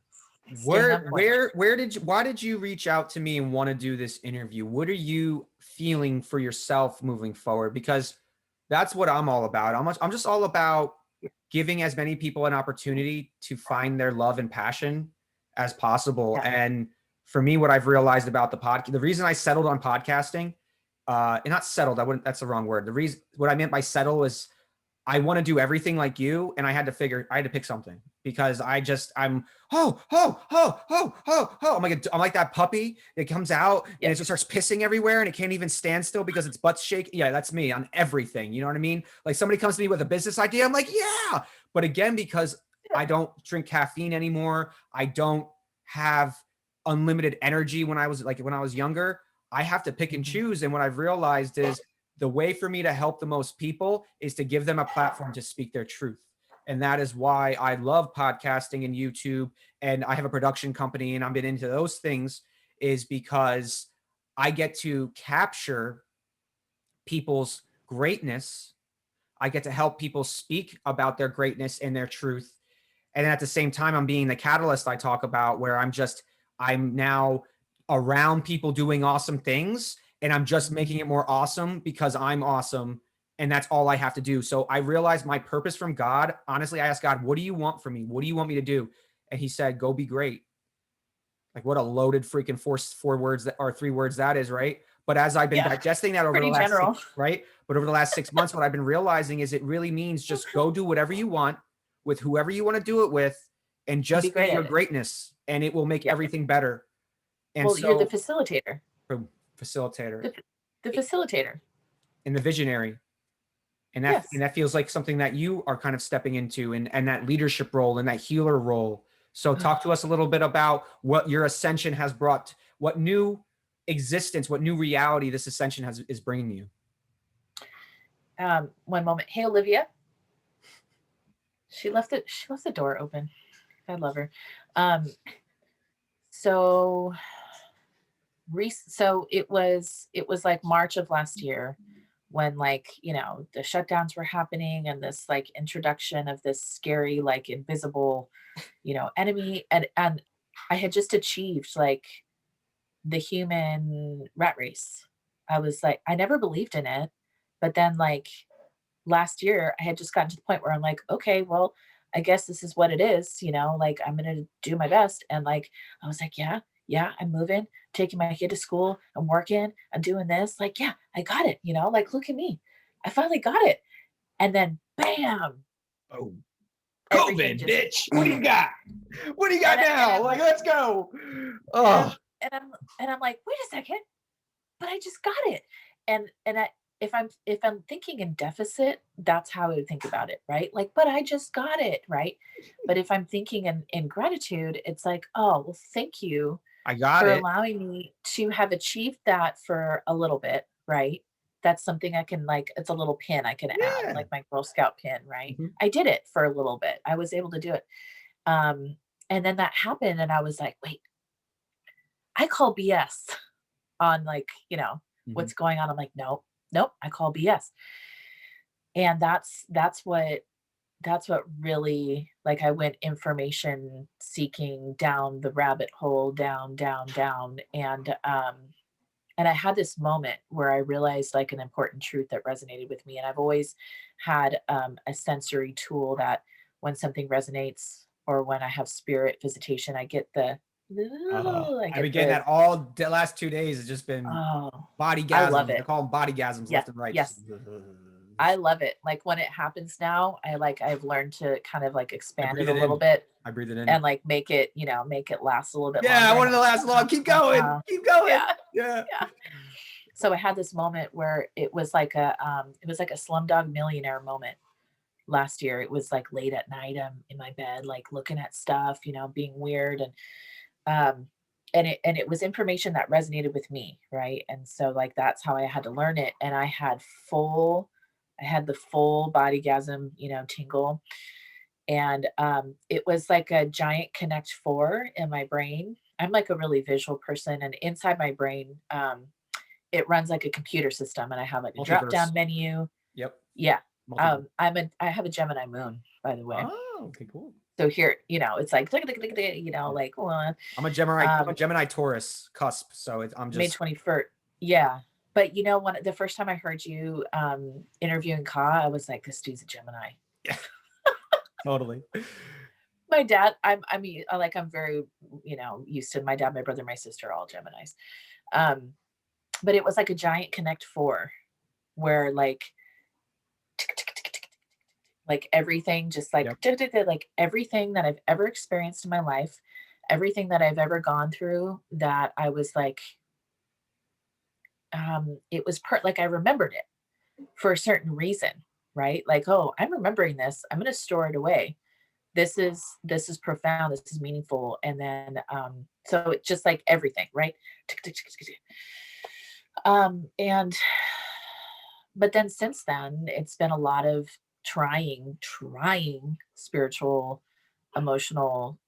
Why did you reach out to me and want to do this interview? What are you feeling for yourself moving forward? Because that's what I'm all about. I'm just all about giving as many people an opportunity to find their love and passion as possible. Yeah. And for me, what I've realized about the reason I settled on podcasting, and not settled, that's the wrong word. What I meant by settle is, I want to do everything like you, and I had to pick something, because I'm like that puppy that comes out and it just starts pissing everywhere and it can't even stand still because its butt's shaking. Yeah, that's me on everything. You know what I mean? Like, somebody comes to me with a business idea, I'm like, yeah. But again, because I don't drink caffeine anymore, I don't have unlimited energy when I was younger, I have to pick and choose. And what I've realized is, the way for me to help the most people is to give them a platform to speak their truth. And that is why I love podcasting and YouTube. And I have a production company and I've been into those things, is because I get to capture people's greatness. I get to help people speak about their greatness and their truth. And then at the same time, I'm being the catalyst I talk about, where I'm now around people doing awesome things, and I'm just making it more awesome because I'm awesome. And that's all I have to do. So I realized my purpose from God. Honestly, I asked God, what do you want from me? What do you want me to do? And he said, go be great. Like, what a loaded freaking four words that are 3 words that is, right? But as I've been digesting that over the last But over the last 6 months, what I've been realizing is it really means just go do whatever you want with whoever you want to do it with, and just be your greatness, and it will make everything better. And so you're the facilitator. Facilitator. The facilitator. And the visionary. And that feels like something that you are kind of stepping into, and that leadership role and that healer role. So talk to us a little bit about what your ascension has brought, what new existence, what new reality this ascension is bringing you. One moment. Hey, Olivia. She left the door open. I love her. So So it was like March of last year when, like, the shutdowns were happening and this like introduction of this scary, like, invisible, enemy. And I had just achieved like the human rat race. I was like, I never believed in it. But then, like, last year, I had just gotten to the point where I'm like, okay, well, I guess this is what it is, like, I'm going to do my best. And like, I was like, yeah, yeah, I'm moving, taking my kid to school, I'm working, I'm doing this. Like, yeah, I got it, like, look at me. I finally got it. And then bam, Oh, everything COVID, just, bitch. What do you got? What do you got and now? I'm Like, like, let's go. and Oh, I'm like, wait a second, but I just got it. And if I'm thinking in deficit, that's how I would think about it, right? Like, but I just got it, right? But if I'm thinking in gratitude, it's like, oh, well, thank you I got for it. allowing me to have achieved that for a little bit, right? That's something I can, like, it's a little pin I can add, Yeah. like my Girl Scout pin, right? Mhm. I did it for a little bit. I was able to do it. Um, and then that happened, and I was like, wait, I call BS on, like, Mhm. what's going on. I'm like, nope, nope, I call BS. And that's what really, like, I went information seeking down the rabbit hole, down, down, down. And I had this moment where I realized, like, an important truth that resonated with me. And I've always had a sensory tool that when something resonates or when I have spirit visitation, I get the, Oh, I I've get been getting the, that all the last 2 days. It's just been oh, I love bodygasms. I it. call them bodygasms Yeah. left and right. Just, Yes. I love it. Like, when it happens now, I've learned to kind of like I expand it breathe a it little in. bit I breathe it in. and like make it last a little bit Yeah, I longer. And wanted I'm to like, last long. Keep going. Keep going. yeah, Yeah. yeah. So I had this moment where it was like a Slumdog Millionaire moment last year. It was like late at night. I'm in my bed, like looking at stuff, being weird. Um and it was information that resonated with me, right? And so, like, that's how I had to learn it. And I had the full bodygasm, tingle. And it was like a giant Connect Four in my brain. I'm like a really visual person, and inside my brain, it runs like a computer system, and I have like a drop Multiverse. down menu. Yep. Yeah. Multiverse. I have a Gemini moon, by the way. Oh, okay, cool. So here, it's like, like, well, I'm a Gemini. I'm a um, Gemini Taurus cusp. So I'm May just 21st. Yeah. But when the first time I heard you interviewing Ka, I was like, this dude's a Gemini. yeah, totally. My dad, I mean, like, I'm very, used to my dad, my brother, my sister, all Geminis. Um, but it was like a giant Connect Four where, like, like everything just like Yep. like everything that I've ever experienced in my life, everything that I've ever gone through, that I was like, it was like I remembered it for a certain reason, right? Like, oh, I'm remembering this. I'm going to store it away. This is profound. This is meaningful. And then, so it's just like everything, right? And but then since then, it's been a lot of trying spiritual, emotional,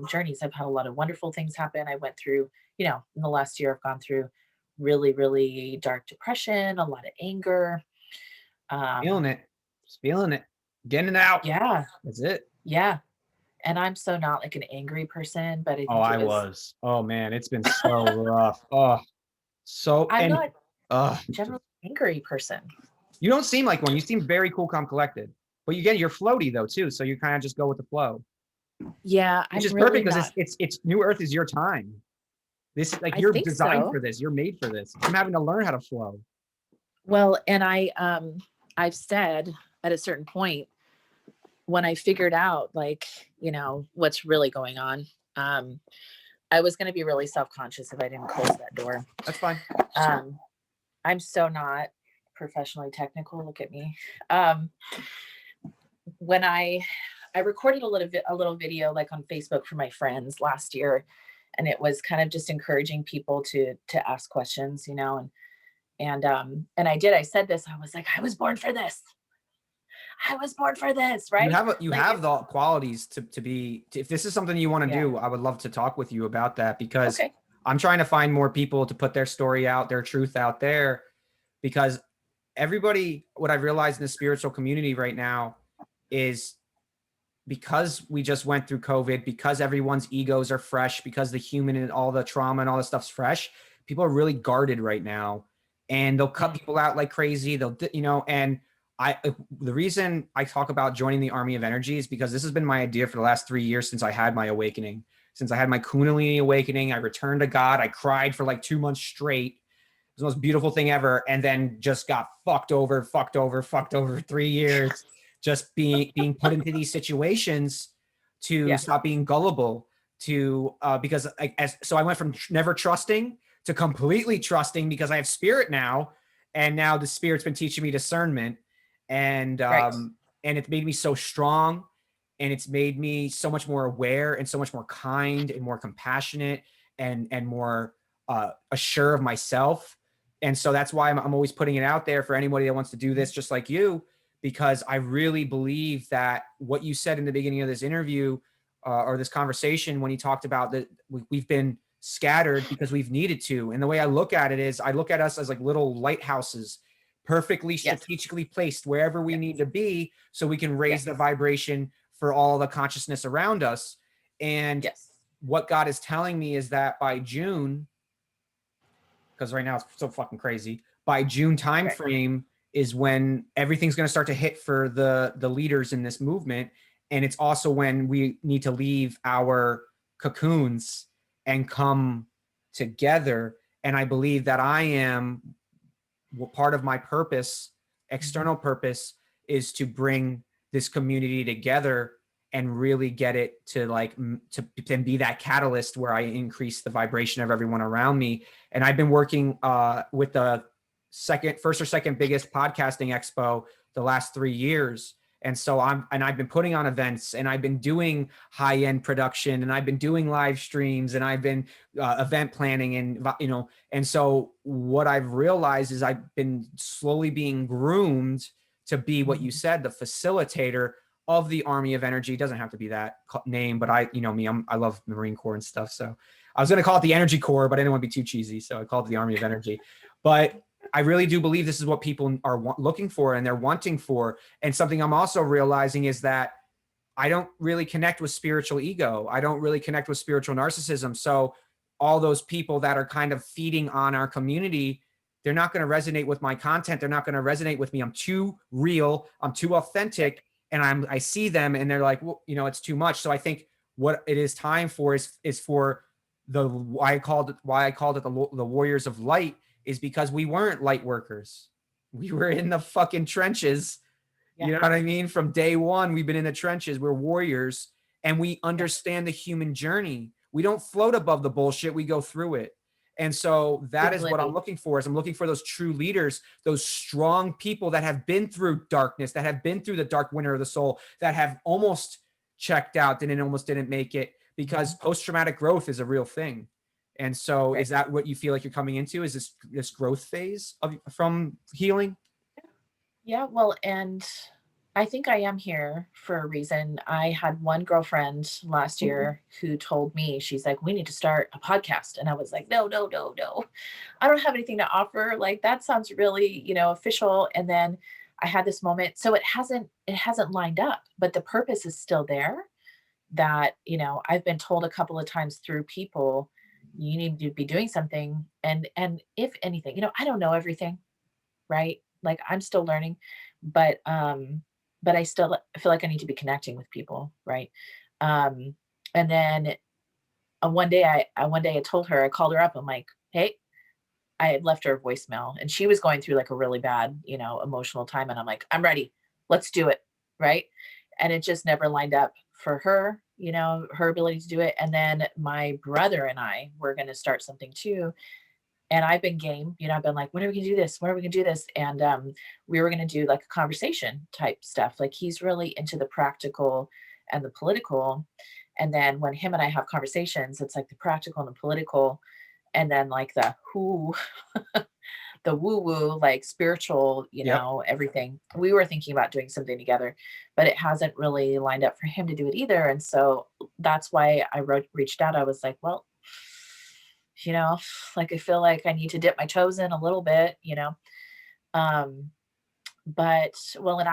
journeys. I've had a lot of wonderful things happen. I went through, in the last year, I've gone through really, really dark depression, a lot of anger. Feeling Um, it. Just feeling it. Getting it out. yeah, That's it. yeah. And I'm so not like an angry person, but I Oh, think I it was, was. Oh man, it's been so rough. Oh, so I'm and not generally an angry person. you don't seem like one. You seem very cool, calm, collected. But you're floaty though too. So you kind of just go with the flow, Yeah, which I'm is really perfect because not. it's New Earth is your time. This is like I you're think designed so. for this. You're made for this. I'm having to learn how to flow. Well, and I've said at a certain point when I figured out, like, what's really going on, um, I was going to be really self-conscious if I didn't close that door. That's fine. Um, I'm so not professionally technical. Look at me. Um, when I recorded a little video, like, on Facebook for my friends last year, and it was kind of just encouraging people to ask questions, and I said this, I was like, I was born for this. I was born for this, right? You Like, have the qualities to be if this is something you want to yeah. do, I would love to talk with you about that because Okay. I'm trying to find more people to put their story out, their truth out there, because everybody, what I've realized in the spiritual community right now is, because we just went through COVID, because everyone's egos are fresh, because the human and all the trauma and all this stuff's fresh, people are really guarded right now, and they'll cut people out like crazy. They'll, and the reason I talk about joining the army of energy is because this has been my idea for the last 3 years since I had my awakening. Since I had my Kundalini awakening, I returned to God. I cried for like 2 months straight. It was the most beautiful thing ever. And then just got fucked over for 3 years, just being put into these situations to stop being gullible, to because so I went from never trusting to completely trusting, because I have spirit now, and now the spirit's been teaching me discernment, and and it's made me so strong, and it's made me so much more aware and so much more kind and more compassionate and more assured of myself. And so that's why I'm always putting it out there for anybody that wants to do this just like you, because I really believe that what you said in the beginning of this interview or this conversation, when you talked about that we've been scattered because we've needed to. And the way I look at it is I look at us as like little lighthouses, perfectly strategically placed wherever we need to be, so we can raise the vibration for all the consciousness around us. And what God is telling me is that by June, because right now it's so fucking crazy, by June timeframe is when everything's going to start to hit for the leaders in this movement. And it's also when we need to leave our cocoons and come together. And I believe that I am, well, part of my purpose, external purpose, is to bring this community together and really get it to like to be that catalyst where I increase the vibration of everyone around me. And I've been working with the first or second biggest podcasting expo the last 3 years. And so I've been putting on events, and I've been doing high-end production, and I've been doing live streams, and I've been event planning, and and so what I've realized is I've been slowly being groomed to be what you said, the facilitator of the Army of Energy. It doesn't have to be that name, but I love Marine Corps and stuff. So I was going to call it the Energy Corps, but I didn't want to be too cheesy. So I called it the Army of Energy. But I really do believe this is what people are looking for, and they're wanting for. And something I'm also realizing is that I don't really connect with spiritual ego. I don't really connect with spiritual narcissism. So all those people that are kind of feeding on our community, they're not going to resonate with my content. They're not going to resonate with me. I'm too real. I'm too authentic. And I see them, and they're like, well, it's too much. So I think what it is time for is for why I called it the Warriors of Light, is because we weren't light workers. We were in the fucking trenches. You know what I mean? From day one, we've been in the trenches. We're warriors, and we understand the human journey. We don't float above the bullshit. We go through it. And so that is what I'm looking for. I'm looking for those true leaders, those strong people that have been through darkness, that have been through the dark winter of the soul, that have almost checked out and almost didn't make it, because post-traumatic growth is a real thing. And so is that what you feel like you're coming into? Is this growth phase from healing? Yeah, well, and I think I am here for a reason. I had one girlfriend last year who told me, she's like, we need to start a podcast. And I was like, no. I don't have anything to offer. Like, that sounds really, official. And then I had this moment. So it hasn't lined up, but the purpose is still there, that, I've been told a couple of times through people, you need to be doing something. And if anything, I don't know everything, right? Like, I'm still learning, but I still feel like I need to be connecting with people, right? And then one day I told her, I called her up. I'm like, hey, I had left her a voicemail, and she was going through like a really bad, emotional time. And I'm like, I'm ready. Let's do it. Right. And it just never lined up for her, her ability to do it. And then my brother and I were going to start something too. And I've been game, I've been like, when are we gonna do this? When are we gonna do this? And we were gonna do like a conversation type stuff. Like, he's really into the practical and the political. And then when him and I have conversations, it's like the practical and the political, and then like the the woo-woo, like spiritual, everything. We were thinking about doing something together, but it hasn't really lined up for him to do it either. And so that's why I reached out. I was like, well, you know, like I feel like I need to dip my toes in a little bit, you know. Um, but well, and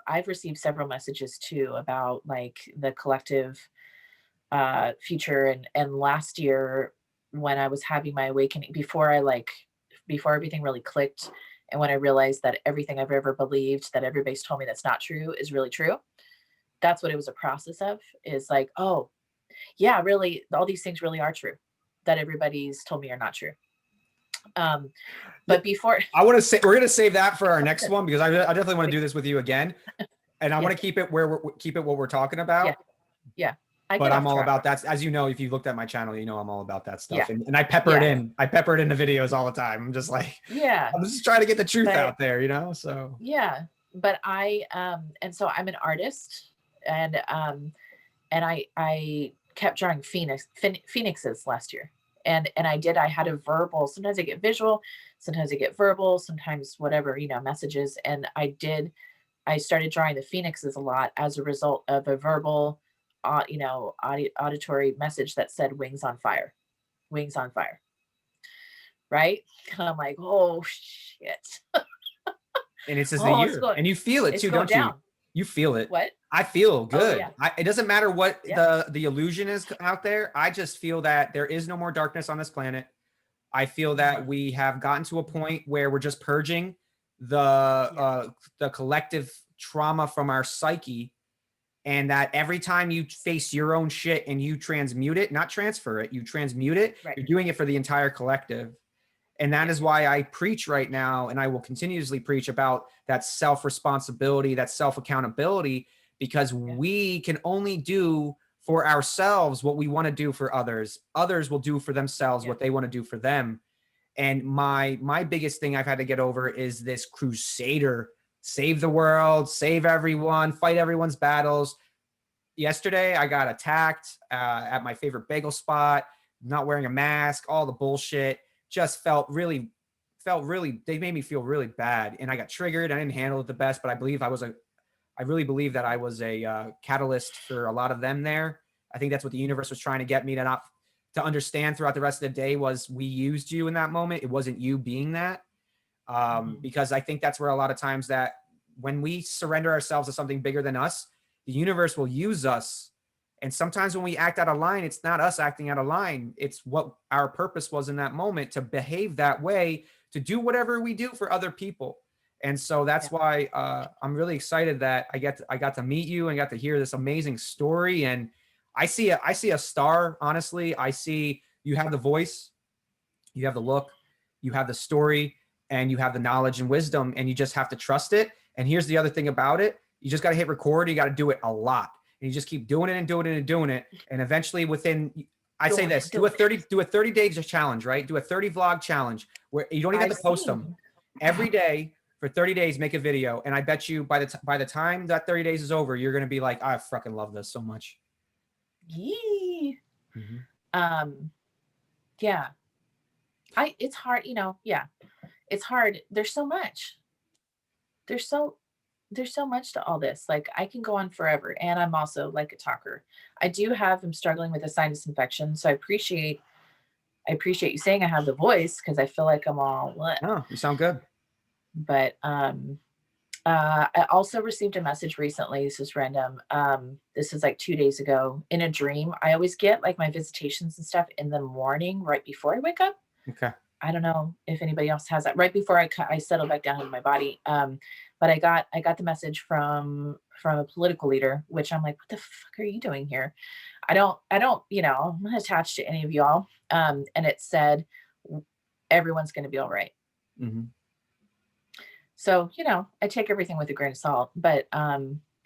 I've received several messages too about like the collective future, and last year when I was having my awakening, before everything really clicked, and when I realized that everything I've ever believed that everybody's told me that's not true is really true. That's what it was a process of, is like, oh yeah, really, all these things really are true that everybody's told me are not true. um Yeah, but before I want to say we're gonna save that for our next one because I definitely want to do this with you again, and I yeah, want to keep it where keep it what we're talking about. yeah, yeah, I But get I'm off all track. about that. As you know, if you looked at my channel, you know I'm all about that Yeah, stuff, and I pepper it yeah, in. I pepper it in the videos all the time. I'm just like, yeah, I'm just trying to get the truth but out there, you know. So yeah, but and so I'm an artist, and I kept drawing phoenixes last year. And I had a verbal, sometimes I get visual, sometimes I get verbal, sometimes whatever, you know, messages. And I started drawing the phoenixes a lot as a result of a verbal, you know, auditory message that said wings on fire, wings on fire. Right. And I'm like, oh shit. and it's just a Oh, it's year, going, and you feel it it's too, going don't you? down. You feel it. What? I feel Oh good. yeah. It doesn't matter what Yeah. the illusion is out there. I just feel that there is no more darkness on this planet. I feel that Mhm. we have gotten to a point where we're just purging Yeah. the collective trauma from our psyche, and that every time you face your own shit and you transmute it, not transfer it, you transmute it, Right. you're doing it for the entire collective. And that Yeah. is why I preach right now, and I will continuously preach about that self responsibility, that self accountability, because Yeah. we can only do for ourselves what we want to do for others. Others will do for themselves Yeah. what they want to do for them. And my biggest thing I've had to get over is this crusader, save the world, save everyone, fight everyone's battles. Yesterday I got attacked at my favorite bagel spot, not wearing a mask, all the bullshit. Just felt really, they made me feel really bad, and I got triggered. I didn't handle it the best, but I really believe that I was a catalyst for a lot of them there. I think that's what the universe was trying to get me to not to understand throughout the rest of the day, was we used you in that moment. It wasn't you being that. Mhm. Because I think that's where a lot of times that when we surrender ourselves to something bigger than us, the universe will use us. And sometimes when we act out of line, it's not us acting out of line. It's what our purpose was in that moment, to behave that way, to do whatever we do for other people. And so Yeah. that's why I'm really excited that I got to meet you and got to hear this amazing story. And I see a star. Honestly, I see you have the voice, you have the look, you have the story, and you have the knowledge and wisdom, and you just have to trust it. And here's the other thing about it: you just got to hit record. You got to do it a lot, and you just keep doing it and doing it and doing it. And eventually, within, I'd say Doing this: it, doing it. do a 30 days challenge, right? Do a 30 vlog challenge where you don't even I've have to post them seen. every day for 30 days. Make a video, and I bet you by the time that 30 days is over, you're gonna be like, I fucking love this so much. Yee. Mm-hmm. Um, yeah. It's hard, you know, yeah. It's hard. There's so much. There's so there's so much to all this. Like I can go on forever. And I'm also like a talker. I'm struggling with a sinus infection. So I appreciate you saying I have the voice, because I feel like I'm all what. Oh, you sound good. But I also received a message recently. This is random. This is like 2 days ago in a dream. I always get like my visitations and stuff in the morning, right before I wake up. Okay. I don't know if anybody else has that. Right before I settle back down into my body. But I got the message from a political leader, which I'm like, what the fuck are you doing here? I don't, you know, I'm not attached to any of y'all. And it said, everyone's going to be all right. Mm-hmm. So, you know, I take everything with a grain of salt. But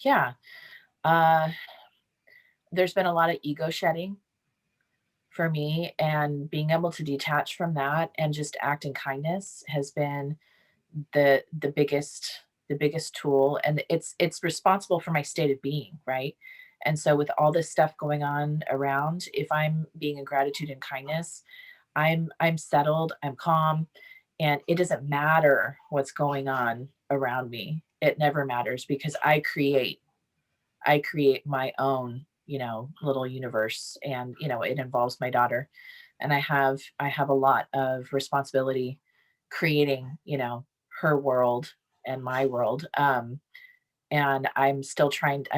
yeah, uh, there's been a lot of ego shedding for me, and being able to detach from that and just act in kindness has been the biggest tool, and it's responsible for my state of being, right? And so with all this stuff going on around, if I'm being in gratitude and kindness, I'm settled, I'm calm, and it doesn't matter what's going on around me. It never matters, because I create my own, you know, little universe, and you know, it involves my daughter. and I have a lot of responsibility creating, her world and my world. And I'm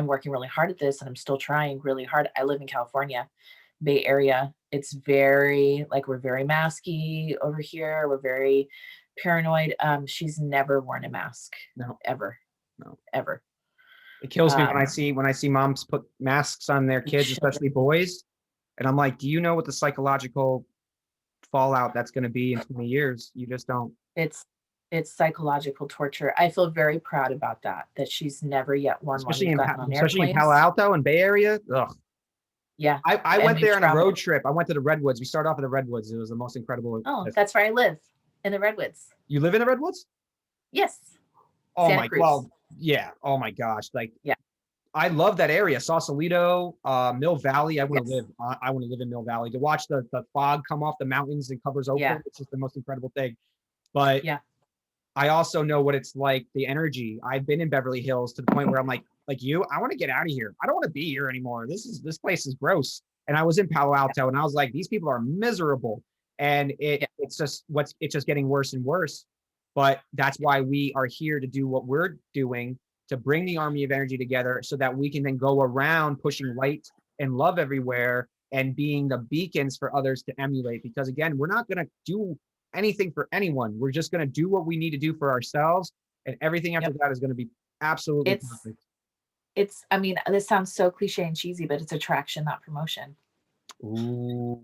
working really hard at this, and I'm still trying really hard. I live in California, Bay Area. It's very, like, we're very masky over here. We're very paranoid. She's never worn a mask, No, ever, no. ever. It kills me Um, when I see moms put masks on their kids, especially children, boys. And I'm like, do you know what the psychological fallout that's going to be in 20 years? You just don't. it's it's psychological torture. I feel very proud about that, that she's never yet worn one. We've gotten on Especially in Palo airplanes. Alto and Bay Area. Ugh. Yeah, I and went we've there on a road traveled. trip. I went to the Redwoods. We started off in the Redwoods. It was the most incredible. Oh, that's where I live, in the Redwoods. You live in the Redwoods? Yes, Oh Santa my, Cruz. well, yeah. Oh my gosh. Like, Yeah. I love that area. Sausalito, Mill Valley. Yes. I want to live in Mill Valley to watch the fog come off the mountains and covers Yeah. Oakland. It's just the most incredible thing. But Yeah. I also know what it's like, the energy. I've been in Beverly Hills to the point where I'm like you, I want to get out of here. I don't want to be here anymore. This place is gross. And I was in Palo Alto and I was like, these people are miserable. And Yeah. it's just getting worse and worse. But that's why we are here to do what we're doing, to bring the army of energy together so that we can then go around pushing light and love everywhere and being the beacons for others to emulate. Because again, we're not going to do anything for anyone. We're just going to do what we need to do for ourselves. And everything after Yep. that is going to be absolutely It's perfect. I mean, this sounds so cliche and cheesy, but it's attraction, not promotion. Ooh.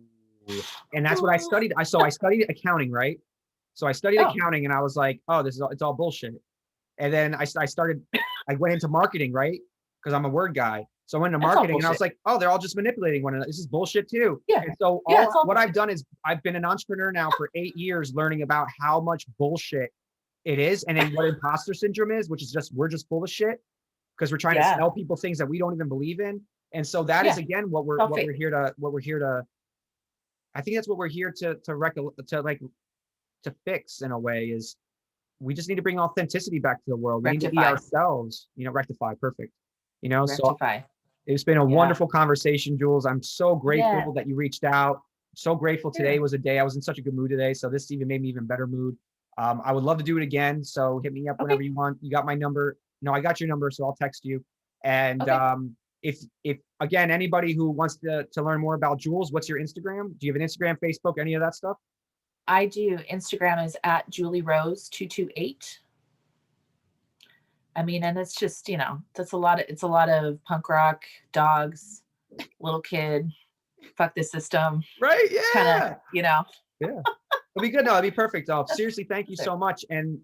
And that's what I studied. I studied accounting, right? So I studied Oh, accounting and I was like, oh, it's all bullshit. And then I went into marketing, right? Because I'm a word guy. So I went into that's all marketing and I was bullshit. like, oh, they're all just manipulating one another. This is bullshit too. Yeah. And so Yeah, it's all what I've bullshit. done is I've been an entrepreneur now for 8 years, learning about how much bullshit it is. And then what imposter syndrome is, which is we're just full of shit because we're trying to Yeah. sell people things that we don't even believe in. And so that is Yeah. again All fake. what we're here to I think that's what we're here to fix in a way is we just need to bring authenticity back to the world. We need to be Rectify. ourselves, rectify. Perfect. So Rectify. it's been a Yeah. wonderful conversation, Jules. I'm so Yeah. grateful that you reached out. So grateful today Sure. was a day. I was in such a good mood today. So this even made me even better mood. I would love to do it again. So hit me up whenever Okay. you want. You got my number. No, I got your number, so I'll text you. And Okay. if again, anybody who wants to learn more about Jules, what's your Instagram? Do you have an Instagram, Facebook, any of that stuff? I do. Instagram is at Julie Rose 228. I mean, and it's just, it's a lot of punk rock, dogs, little kid, fuck the system, Right? kind of, Yeah. Yeah. It'll be good. No, it'll be perfect. Oh, that's, seriously, thank you that's it. so much. And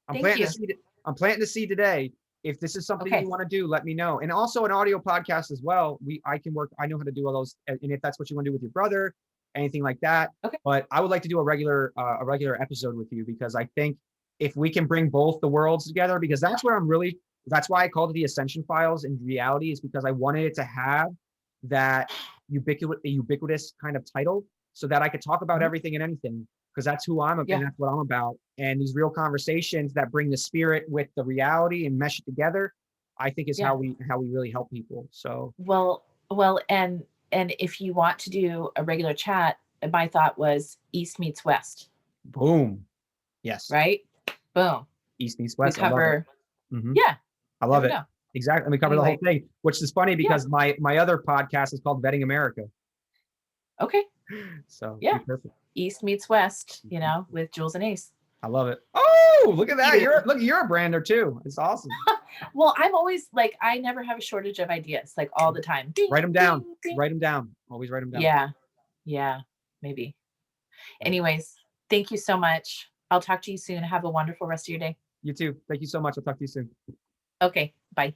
I'm Thank planting the you. seed. I'm planting the seed today. If this is something Okay. you want to do, let me know. And also an audio podcast as well. I can work. I know how to do all those. And if that's what you want to do with your brother, anything like that. Okay. But I would like to do a regular episode with you because I think if we can bring both the worlds together, because that's why I called it the Ascension Files in reality is because I wanted it to have that ubiquitous kind of title so that I could talk about Mhm. everything and anything because that's who I'm Yeah. and that's what I'm about. And these real conversations that bring the spirit with the reality and mesh it together, I think is Yeah. how we really help people. So Well, and if you want to do a regular chat, my thought was East meets West, boom. Yes. right? Boom. East meets We West. I love it. cover, Mhm. yeah, I there love we it. go. Exactly. And we cover the whole Anyway, thing, which is funny yeah. because my other podcast is called Vetting America. Okay. So Yeah. be perfect. East meets West, with Jules and Ace. I love it. Oh, look at that. You. You're a brander too. It's awesome. Well, I'm always like, I never have a shortage of ideas, like all the time. Ding, Write them down. ding, ding. Write them down. Always write them down. Yeah. Yeah. Maybe. Anyways, thank you so much. I'll talk to you soon. Have a wonderful rest of your day. You too. Thank you so much. I'll talk to you soon. Okay. Bye.